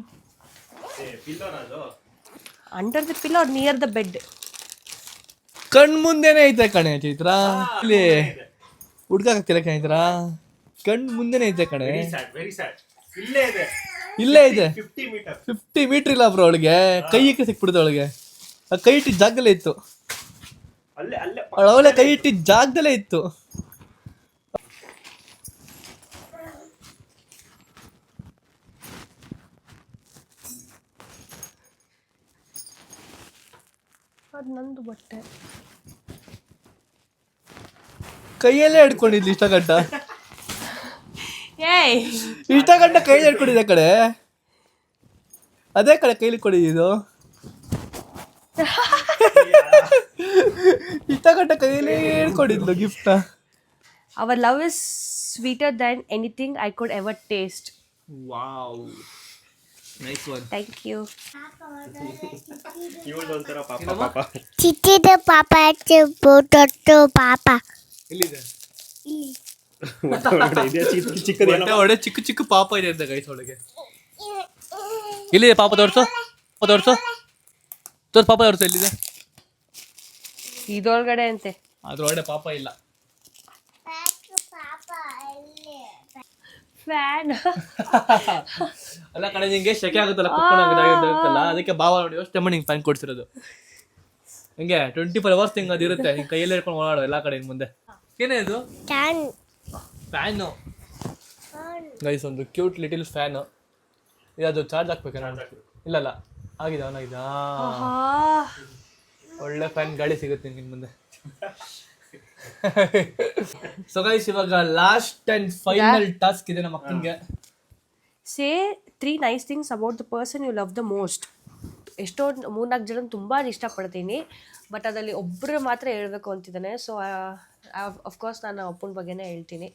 Under the pillow or near the bed? ಕಣ್ ಮುಂದೆನೆ ಐತೆ ಕಣೆ ಚೈತ್ರ, ಇಲ್ಲಿ ಹುಡ್ಕಾಕ್ತಿಲ್ಲ ಚೈತ್ರ, ಕಣ್ ಮುಂದೆನೆ ಐತೆ ಕಣೆ. ಇಲ್ಲೇ ಇದೆ 50 ಮೀಟರ್ ಇಲ್ಲ ಬ್ರೋ. ಅವಳಿಗೆ ಕೈಗೆ ಸಿಕ್ಬಿಡುತ್ತೆ. ಅವಳಿಗೆ ಆ ಕೈ ಇಟ್ಟಿದ್ದ ಜಾಗದಲ್ಲೇ ಇತ್ತು. ಅವಳೆ ಕೈ ಇಟ್ಟಿದ್ದ ಜಾಗದಲ್ಲೇ ಇತ್ತು. ಅದು ನಂದು ಬಟ್ಟೆ. ಕೈಯಲ್ಲೇ ಹಿಡ್ಕೊಂಡಿದ್ಲಿ ಇಷ್ಟ ಗಂಟ. ಏಯ್ ಇಷ್ಟ ಗಂಟ ಕೈಯಲ್ಲಿ ಹಿಡ್ಕೊಂಡಿದ್ದೆ ಕಡೆ, ಅದೇ ಕಡೆ ಕೈಲಿ ಕೊಡಿದ್ದು. ಇಷ್ಟ ಗಂಟ ಕೈಯಲ್ಲಿ ಹಿಡ್ಕೊಂಡಿದ್ಲು gift. Our love is sweeter than anything I could ever taste. Wow, nice one. Thank you. ಚಿಟ್ಟಿದ ಪಾಪ ದೊಡ್ಡ ಪಾಪ ಎಲ್ಲಿದೆ? ಚಿಕ್ಕದ ಚಿಕ್ಕ ಚಿಕ್ಕ ಪಾಪ ಇದೆ ಅಂತ ಗೈಸ್ ಒಳಗೆ. ಎಲ್ಲಿದೆ ಪಾಪ? ತೋರ್ಸು ತೋರ್ಸು ಪಾಪ ತೋರ್ಸು. ಎಲ್ಲಿದೆ? ಇದೊಳಗಡೆ ಅಂತೆ. ಅದ್ರೊಳಗಡೆ ಪಾಪ ಇಲ್ಲ. ಫ್ಯಾನ್. ಅಲ್ಲ ಕಡೆ ನಿಂಗೆ ಶೆಕೆ ಆಗುತ್ತಲ್ಲ, ಕುತ್ಕೊಂಡಾಗುತ್ತಲ್ಲ, ಅದಕ್ಕೆ ಬಾವ ನೋಡಿ ಯೋಚನೆ ಮಾಡಿ ಫ್ಯಾನ್ ಕೊಡ್ಸಿರೋದು. ಹಿಂಗೆ 24 hours ಹಿಂಗೆ ಅದಿರುತ್ತೆ. ಹಿಂಗೆ ಕೈಯಲ್ಲಿ ಹಿಡ್ಕೊಂಡು ಓಡಾಡೋ ಎಲ್ಲ ಕಡೆ ಮುಂದೆ. ಏನೇ ಇದು? ಫ್ಯಾನು ಗೈಸ್, ಒಂದು ಕ್ಯೂಟ್ ಲಿಟಿಲ್ ಫ್ಯಾನು. ಇದು ಚಾರ್ಜ್ ಹಾಕ್ಬೇಕು ನಾನು. ಇಲ್ಲಲ್ಲ, ಆಗಿದೆ, ಆನ್ ಆಗಿದೆ. ಒಳ್ಳೆ ಫ್ಯಾನ್, ಗಾಳಿ ಸಿಗುತ್ತೆ ನಿನ್ ಮುಂದೆ. ಸೊ ಗೈಸ್, ಇವಾಗ ಲಾಸ್ಟ್ ಅಂಡ್ ಫೈನಲ್ ಟಾಸ್ಕ್ ಇದೆ ನಮ್ಮ ಅಕ್ಕನಿಗೆ. ಸೇ 3 nice things about the person you love the most. ಎಷ್ಟೋ 3-4 ಜನ ತುಂಬ ಇಷ್ಟಪಡ್ತೀನಿ, ಬಟ್ ಅದರಲ್ಲಿ ಒಬ್ಬರು ಮಾತ್ರ ಹೇಳ್ಬೇಕು ಅಂತಿದ್ದಾನೆ. ಸೊ ಅಫ್ಕೋರ್ಸ್ ನಾನು ಅಪ್ಪನ ಬಗ್ಗೆನೇ ಹೇಳ್ತೀನಿ.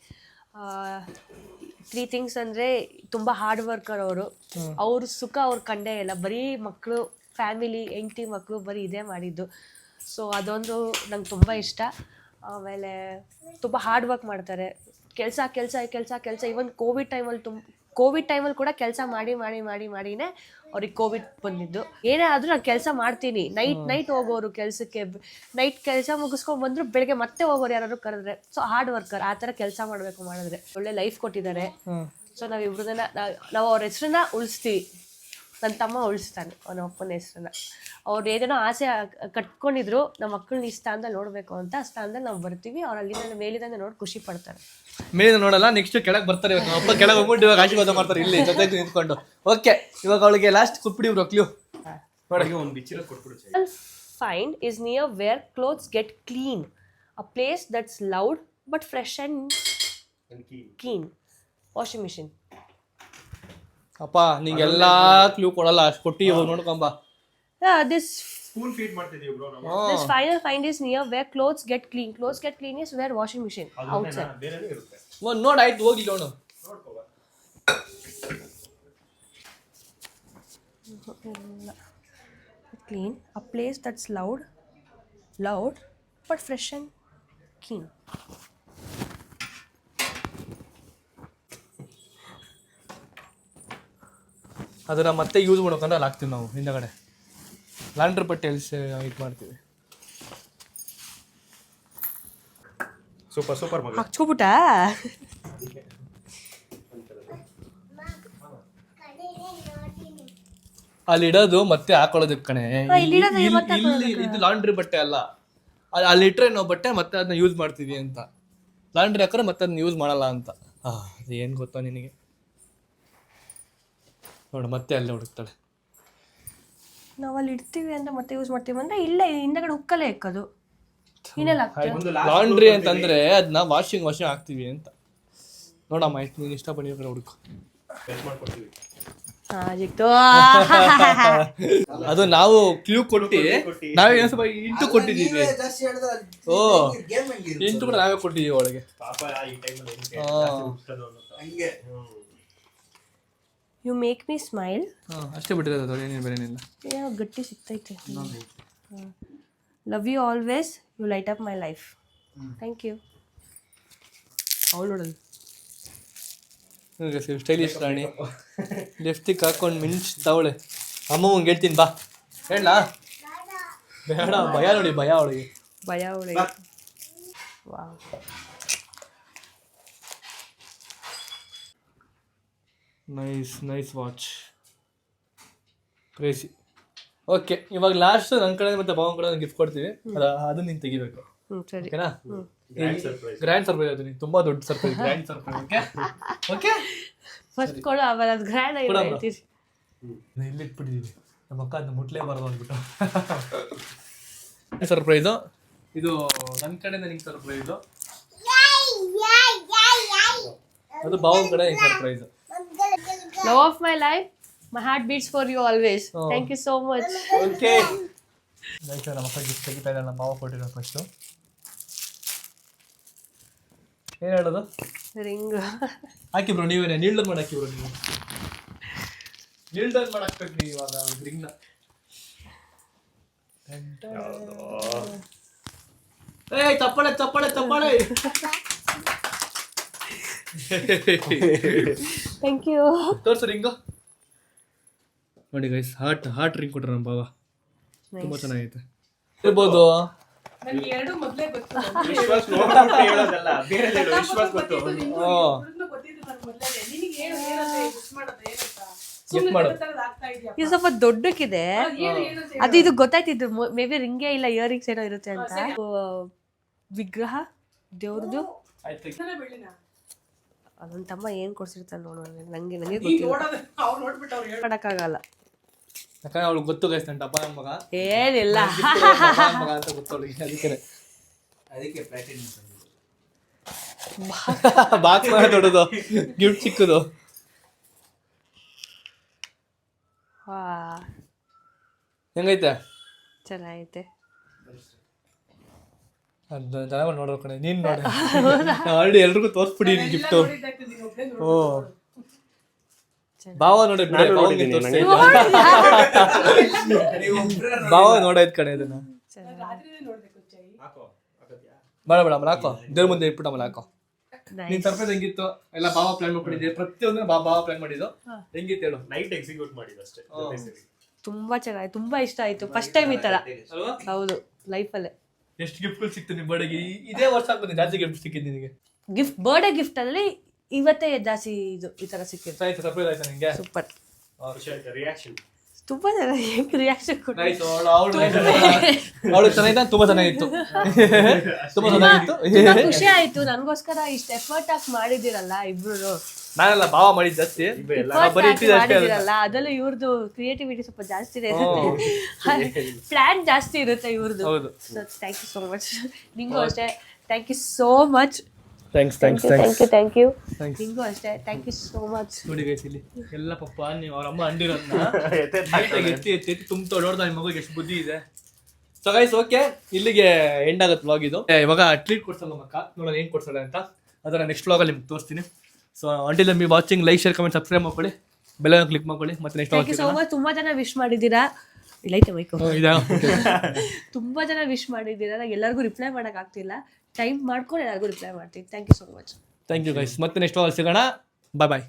3 things ಅಂದರೆ ತುಂಬ ಹಾರ್ಡ್ ವರ್ಕರ್ ಅವರು. ಅವ್ರ ಸುಖ ಅವ್ರು ಕಂಡೇ ಇಲ್ಲ. ಬರೀ ಮಕ್ಕಳು, ಫ್ಯಾಮಿಲಿ, ಹೆಂಡತಿ, ಮಕ್ಕಳು, ಬರೀ ಇದೇ ಮಾಡಿದ್ದು. ಸೊ ಅದೊಂದು ನಂಗೆ ತುಂಬ ಇಷ್ಟ. ಆಮೇಲೆ ತುಂಬ ಹಾರ್ಡ್ ವರ್ಕ್ ಮಾಡ್ತಾರೆ. ಕೆಲಸ ಇವನ್ ಕೋವಿಡ್ ಟೈಮಲ್ಲಿ ಕೂಡ ಕೆಲಸ ಮಾಡಿನೇ ಅವ್ರಿಗೆ ಕೋವಿಡ್ ಬಂದಿದ್ದು. ಏನೇ ಆದರೂ ನಾನು ಕೆಲಸ ಮಾಡ್ತೀನಿ. ನೈಟ್ ಹೋಗೋರು ಕೆಲಸಕ್ಕೆ, ನೈಟ್ ಕೆಲಸ ಮುಗಿಸ್ಕೊಂಡು ಬಂದರು ಬೆಳಗ್ಗೆ ಮತ್ತೆ ಹೋಗೋರು ಯಾರಾದ್ರು ಕರೆದ್ರೆ. ಸೊ ಹಾರ್ಡ್ ವರ್ಕರ್, ಆ ಥರ ಕೆಲಸ ಮಾಡಿದ್ರೆ ಒಳ್ಳೆ ಲೈಫ್ ಕೊಟ್ಟಿದ್ದಾರೆ. ಸೊ ನಾವು ಇವ್ರದನ್ನ ನಾವು ಅವ್ರ ಹೆಸ್ರನ್ನ ಉಳಿಸ್ತೀವಿ. ನನ್ನ ತಮ್ಮ ಉಳಿಸ್ತಾನೆ ಅವನ ಅಪ್ಪನ ಹೆಸ್ರನ್ನ. ಅವ್ರು ಏನೇನೋ ಆಸೆ ಕಟ್ಕೊಂಡಿದ್ರು, ನಮ್ಮ ಮಕ್ಕಳನ್ನ ಈ ಸ್ಥಾನದಲ್ಲಿ ನೋಡಬೇಕು ಅಂತ. ಆ ಸ್ಥಾನದಲ್ಲಿ ನಾವು ಬರ್ತೀವಿ. ಅವ್ರು ಅಲ್ಲಿಂದ ಮೇಲಿಂದ ನೋಡಿ ಖುಷಿ ಪಡ್ತಾರೆ. ಮೇಲಿಂದ ನೋಡಲ್ಲ, ನೆಕ್ಸ್ಟ್ ಕೆಳಗೆ ಬರ್ತಾರೆ. ಅಪ್ಪ ಕೆಳಗೆ ಹೋಗ್ಬಿಟ್ಟು ಇವಾಗ ಆಶೀರ್ವಾದ ಮಾಡ್ತಾರೆ ಇಲ್ಲಿ ಜೊತೆಗೆ ನಿಂತ್ಕೊಂಡು. ಓಕೆ, ಇವಾಗ ಅವಳಿಗೆ ಲಾಸ್ಟ್ ಕೊಟ್ಬಿಡಿ bro clue. Find is near where clothes get clean. A place that's loud but fresh and clean. Washing machine. ಅಪ್ಪ ನಿಂಗೆಲ್ಲ ಕ್ಲೂ ಕೊಡಲ್ಲ, ಅಷ್ಟು ಕೊಟ್ಟು ಇವಾಗ ನೋಡ್ಕೊಂಬ. This ಸ್ಪೂನ್ ಫೀಡ್ ಮಾಡ್ತಿದೀವಿ ಬ್ರೋ ನಾವು. this final find is near where clothes get clean. Clothes get clean is where washing machine outside. ಬೇರೆನೇ ಇರುತ್ತೆ. ನೋಡಾಯ್ತು, ಹೋಗಿ ನೋಡು. Clean. A place that's loud but fresh and clean. ಅದನ್ನ ಮತ್ತೆ ಯೂಸ್ ಮಾಡ್ಬೇಕಂದ್ರೆ ಅಲ್ಲಿ ಹಾಕ್ತೀವಿ ನಾವು ಹಿಂದಗಡೆ. ಲಾಂಡ್ರಿ ಬಟ್ಟೆ ಇದು ಮಾಡ್ತೀವಿ. ಸೂಪರ್ ಮಗ. ಹಾಕ್ಸ್ಕೊಬಿಟ್ಟ. ಅಲ್ಲಿ ಇಡೋದು ಮತ್ತೆ ಹಾಕೊಳ್ಳೋದಕ್ಕೆ ಕಣೆ. ಇದು ಲಾಂಡ್ರಿ ಬಟ್ಟೆ ಅಲ್ಲ, ಅಲ್ಲಿ ಇಟ್ರೆ ನಾವು ಬಟ್ಟೆ ಮತ್ತೆ ಅದನ್ನ ಯೂಸ್ ಮಾಡ್ತೀವಿ ಅಂತ. ಲಾಂಡ್ರಿ ಹಾಕಿದ್ರೆ ಮತ್ತೆ ಅದನ್ನ ಯೂಸ್ ಮಾಡಲ್ಲ ಅಂತ. ಅದು ಏನು ಗೊತ್ತಾ ನಿನಗೆ? ನೋಡು, ಮತ್ತೆ ಅಲ್ಲೇ ಹುಡುಕ್ತಾಳೆ. ನಾವು ಅಲ್ಲಿ ಇಡ್ತೀವಿ ಅಂತ ಮತ್ತೆ ಯೂಸ್ ಮಾಡ್ತೀವಿ ಅಂದ್ರೆ ಇಲ್ಲೇ ಹಿಂದಗಡೆ ಹುಕ್ಕಲ್ಲೇ ಇಕ್ಕದು. ಇನ್ನೆಲ್ಲ ಲಾಂಡ್ರಿ ಅಂತಂದ್ರೆ ಅದನ್ನ ವಾಷಿಂಗ್ ಹಾಕ್ತೀವಿ ಅಂತ. ನೋಡಮ್ಮ, ನೀನು ಇಷ್ಟಪಟ್ಟಿರೋ ಹುಡುಕು. ಅದು ನಾವು ಕ್ಲೂ ಕೊಟ್ಟು ನಾವೇ ಸ್ವಲ್ಪ ಇಂಟು ಕೊಟ್ಟಿದ್ದೀವಿ. ಇಂಟು ಕೂಡ ನಾವೇ ಕೊಟ್ಟಿದ್ದೀವಿ ಒಳಗೆ. You make me smile. ಅಷ್ಟೇ ಬಿಟ್ಟಿರೋದು, ಏನೇನು ಬೇರೆ ಏನಿಲ್ಲ. ಏನೋ ಗಟ್ಟಿ ಸಿಗ್ತೈತೆ. Love you always, you light up my life. Thank you. ಅವಳು ನೋಡೋದು ಸ್ಟೈಲಿಶ್ ರಾಣಿ ಲಿಫ್ಟಿಗೆ ಹಾಕೊಂಡು ಮಿಂಚ್ತಾವಳೆ. ಅಮ್ಮಂಗೆ ಹೇಳ್ತೀನಿ ಬಾ. ಹೇಳ ಬೇಡ, ಭಯ ನೋಡಿ, ಭಯ ಅವಳಿಗೆ. ಭಯ ಅವಳಿಗೆ. Wow. Nice watch. Crazy. Okay, ಇವಾಗ ಲಾಸ್ಟ್ ನನ್ನ ಕಡೆ ಮತ್ತೆ ಭಾವನ ಕಡೆ ಗಿಫ್ಟ್ ಕೊಡ್ತೀವಿ. ಅದನ್ನ ನೀನು ತೆಗಿಬೇಕು, ಸರಿ. ಓಕೆನಾ? ಗ್ರ್ಯಾಂಡ್ ಸರ್ಪ್ರೈಸ್ ಅದು, ನೀನು ತುಂಬಾ ದೊಡ್ಡ surprise, grand surprise. Okay okay, first ಕೊಡು, ಆಮೇಲೆ ಅದು ಗ್ರ್ಯಾಂಡ್ ಆಗಿ ಹೇಳ್ತೀರಿ. ಇಲ್ಲಿ ಇಟ್ಬಿಟ್ಟಿದ್ದೀವಿ, ನಮ್ಮ ಅಕ್ಕ ಅದನ್ನ ಮುಟ್ಲೇಬಾರ್ದು ಅಂದ್ಬಿಟ್ಟು. ಸರ್ಪ್ರೈಸು ಇದು ನನ್ನ ಕಡೆಯಿಂದ ನಿಂಗೆ ಸರ್ಪ್ರೈಸು, ಅದು ಭಾವನ ಕಡೆ ನಿಂಗೆ surprise. Love of my life, my heart beats for you always. Thank you so much. Okay, ನಮ್ಮ ಅಕ್ಕ ಗಿಫ್ಟ್ ತೆಗಿತಾ ಇದ್ದಾರೆ. ನಮ್ಮ ಭಾವ ಕೊಟ್ಟಿರೋ ಫಸ್ಟು ಏನು ಹೇಳೋದು? ರಿಂಗ್ ಹಾಕಿ ಬ್ರೋ, ನೀವೇನೆ ನೀಲ್ಡನ್ ಮಾಡಿ ಹಾಕಿ ಬ್ರೋ. ನೀವು ನೀಲ್ಡನ್ ಮಾಡಿ ಹಾಕ್ಬೇಕು ನೀವು ಇವಾಗ ರಿಂಗ್ನ. ಏಯ್ ಚಪ್ಪಾಳೆ ಚಪ್ಪಾಳೆ ಚಪ್ಪಾಳೆ. Thank you. ತೋರ್ಸು ರಿಂಗು. ನೋಡಿ ಗೈಸ್, ಹಾರ್ಟ್ ರಿಂಗ್ ಕೊಟ್ರೆ ನಮ್ಮ ಭಾವ, ತುಂಬಾ ಚೆನ್ನಾಗೈತೆ. ಇರ್ಬೋದು. ವಿಶ್ವಾಸ ನೋಡ್ಬಿಟ್ಟು ಹೇಳೋದಲ್ಲ, ಬೇರೆದು ಹೇಳು. ವಿಶ್ವಾಸ ಗೊತ್ತು. ಇದು ಸ್ವಲ್ಪ ದೊಡ್ಡಕ್ಕಿದೆ, ಅದು ಇದು ಗೊತ್ತಾಯ್ತಿದ್ದು. ಮೇ ಬಿ ರಿಂಗೇ ಇಲ್ಲ, ಇಯರಿಂಗ್ಸ್ ಏನೋ ಇರುತ್ತೆ ಅಂತ. ವಿಗ್ರಹ ದೇವ್ರದ್ದು. ಅದೊಂದು ತಮ್ಮ ಏನ್ ಕೊಡ್ಸಿರ್ತಾನೆ ನೋಡೋಣ, ನಂಗೆ ಮಾಡಕ್ಕಾಗಲ್ಲ. ಯಾಕಂದ್ರೆ ಅವಳು ಗೊತ್ತು ಗೈಸ್, ನನ್ನ ಅಪ್ಪ ನನ್ನ ಮಗ ಏನಿಲ್ಲ ಮಗ ಅಂತ ಗೊತ್ತು ಅವಳಿಗೆ. ಅದಕ್ಕೆ ಬಾಕ್ಸ್ ಮಾಡಿ ದೊಡ್ಡದು ಗಿಫ್ಟ್ ಚಿಕ್ಕದು. ಹೆಂಗೈತೆ? ಚೆನ್ನಾಗೈತೆ. ಅದು ಚೆನ್ನಾಗಿ ನೋಡೋ ಕಣೆ, ನೀನು ನೋಡಿ. ಆಲ್ರೆಡಿ ಎಲ್ರಿಗೂ ತೋರಿಸ್ಬಿಡಿ ಗಿಫ್ಟು. ಓ ಭಾವ ನೋಡಿ, ಭಾವ ನೋಡಾಯ್ತು ಕಣೆ ಇದನ್ನ. ಬೇಡ ಬೇಡ, ಆಮೇಲೆ ಹಾಕೋ, ದೇವ್ರ ಮುಂದೆ ಇಟ್ಬಿಟ್ಟು ಆಮೇಲೆ ಹಾಕೋ. ನೀನ್ ಸರ್ಪ್ರೈಸ್ ಹೆಂಗಿತ್ತು? ಎಲ್ಲ ಭಾವ ಪ್ಲಾನ್ ಮಾಡ್ಕೊಂಡಿದ್ದೆ, ಪ್ರತಿಯೊಂದು ಭಾವ ಪ್ಲಾನ್ ಮಾಡಿದ್ದು. ಹೆಂಗಿತ್ತು ಹೇಳು? ನೈಟ್ ಎಕ್ಸಿಕ್ಯೂಟ್ ಮಾಡಿದಷ್ಟೇ. ತುಂಬಾ ಚೆನ್ನಾಗಿ, ತುಂಬಾ ಇಷ್ಟ ಆಯ್ತು. ಫಸ್ಟ್ ಟೈಮ್ ಈ ತರ. ಹೌದು, ಲೈಫಲ್ಲೇ. ಎಷ್ಟು ಗಿಫ್ಟ್ಗಳು ಸಿಕ್ತು ನಿಮ್ ಬರ್ಡೇಗೆ? ಇದೇ ವರ್ಷ ಆಗ್ಬೋದು ಜಾಸ್ತಿ ಗಿಫ್ಟ್ ಸಿಕ್ಕಿದ್ದು ನಿನಗೆ. ಗಿಫ್ಟ್, ಬರ್ಡೇ ಗಿಫ್ಟ್ ಅಲ್ಲಿ ಇವತ್ತೇ ಜಾಸ್ತಿ ಇದು ಈ ತರ ಸಿಕ್ಕಿತ್ತು. ಸರ್ಪ್ರೈಸ್ ಆಯ್ತಾ ನಿಂಗೆ? ಸೂಪರ್. ರಿಯಾಕ್ಷನ್ ತುಂಬಾ ಚೆನ್ನಾಗಿ ರಿಯಾಕ್ಷನ್ ಕೊಟ್ಟು. ಅವಳು ಚೆನ್ನಾಗಿತ್ತು, ತುಂಬಾ ಚೆನ್ನಾಗಿತ್ತು, ತುಂಬಾ ಚೆನ್ನಾಗಿತ್ತು. ತುಂಬಾ ಖುಷಿ ಆಯ್ತು. ನನ್ಗೋಸ್ಕರ ಇಷ್ಟ ಎಫರ್ಟ್ ಹಾಕಿ ಮಾಡಿದಿರಲ್ಲ ಇಬ್ರು. ನಾನೆಲ್ಲ ಭಾವ ಮಾಡಿದ್ ಜಾಸ್ತಿ, ಮಾಡಿದಿರಲ್ಲ. ಅದರಲ್ಲೂ ಇವ್ರದ್ದು ಕ್ರಿಯೇಟಿವಿಟಿ ಸ್ವಲ್ಪ ಜಾಸ್ತಿ ಇರುತ್ತೆ, ಪ್ಲಾನ್ ಜಾಸ್ತಿ ಇರುತ್ತೆ ಇವ್ರದ್ದು. Thank you so much. ನಿಂಗೂ ಅಷ್ಟೇ ಥ್ಯಾಂಕ್ ಯು ಸೋ ಮಚ್. ನಿಂಗೂ ಅಷ್ಟೇ ಥ್ಯಾಂಕ್ ಯು ಸೋ ಮಚ್. ನೋಡಿ ಗೈಸ್, ಇಲ್ಲಿ ಎಲ್ಲ ಪಪ್ಪ ನೀವು ಅವ್ರ ಅಮ್ಮ ಅಂಡಿರೋದನ್ನ ಎತ್ತಿ ಎತ್ತಿ ಎತ್ತಿ ತುಂಬ ನೋಡ್ದ ನಿಮ್ಮ ಮಗುಗೆ ಎಷ್ಟು ಬುದ್ಧಿ ಇದೆ. ಸೊ ಗೈಸ್, ಓಕೆ, ಇಲ್ಲಿಗೆ ಎಂಡ್ ಆಗುತ್ತೆ ವ್ಲಾಗ್ ಇದು. ಇವಾಗ ಟ್ರೀಟ್ ಕೊಡ್ಸಲ್ಲ ನಮ್ಮ ಅಕ್ಕ, ನೋಡೋಣ ಏನು ಕೊಡ್ಸಲ್ಲ ಅಂತ. ಅದರ ನೆಕ್ಸ್ಟ್ ವ್ಲಾಗಲ್ಲಿ ನಿಮ್ಗೆ ತೋರಿಸ್ತೀನಿ. So until then be watching, like share comment subscribe ಮಾಡ್ಕೊಳ್ಳಿ, ಬೆಲ್ ಐಕಾನ್ ಕ್ಲಿಕ್ ಮಾಡ್ಕೊಳ್ಳಿ. ಮತ್ತೆ next thank you so much. ತುಂಬಾ ಜನ ವಿಶ್ ಮಾಡಿದ್ದೀರಾ. ಇಲ್ಲೈತೆ ಮೈಕು. ತುಂಬಾ ಜನ ವಿಶ್ ಮಾಡಿದ್ದೀರಾ, ನಂಗೆ ಎಲ್ಲರಿಗೂ ರಿಪ್ಲೈ ಮಾಡಕ್ ಆಗ್ತಿಲ್ಲ. ಟೈಮ್ ಮಾಡ್ಕೊಂಡು ಎಲ್ಲರಿಗೂ ರಿಪ್ಲೈ ಮಾಡ್ತೀನಿ. Thank you so much. Thank you guys. ಮತ್ತೆ ನೆಕ್ಸ್ಟ್ ವ್ಲಾಗ್ ಸಿಗೋಣ. ಬಾಯ್ ಬಾಯ್.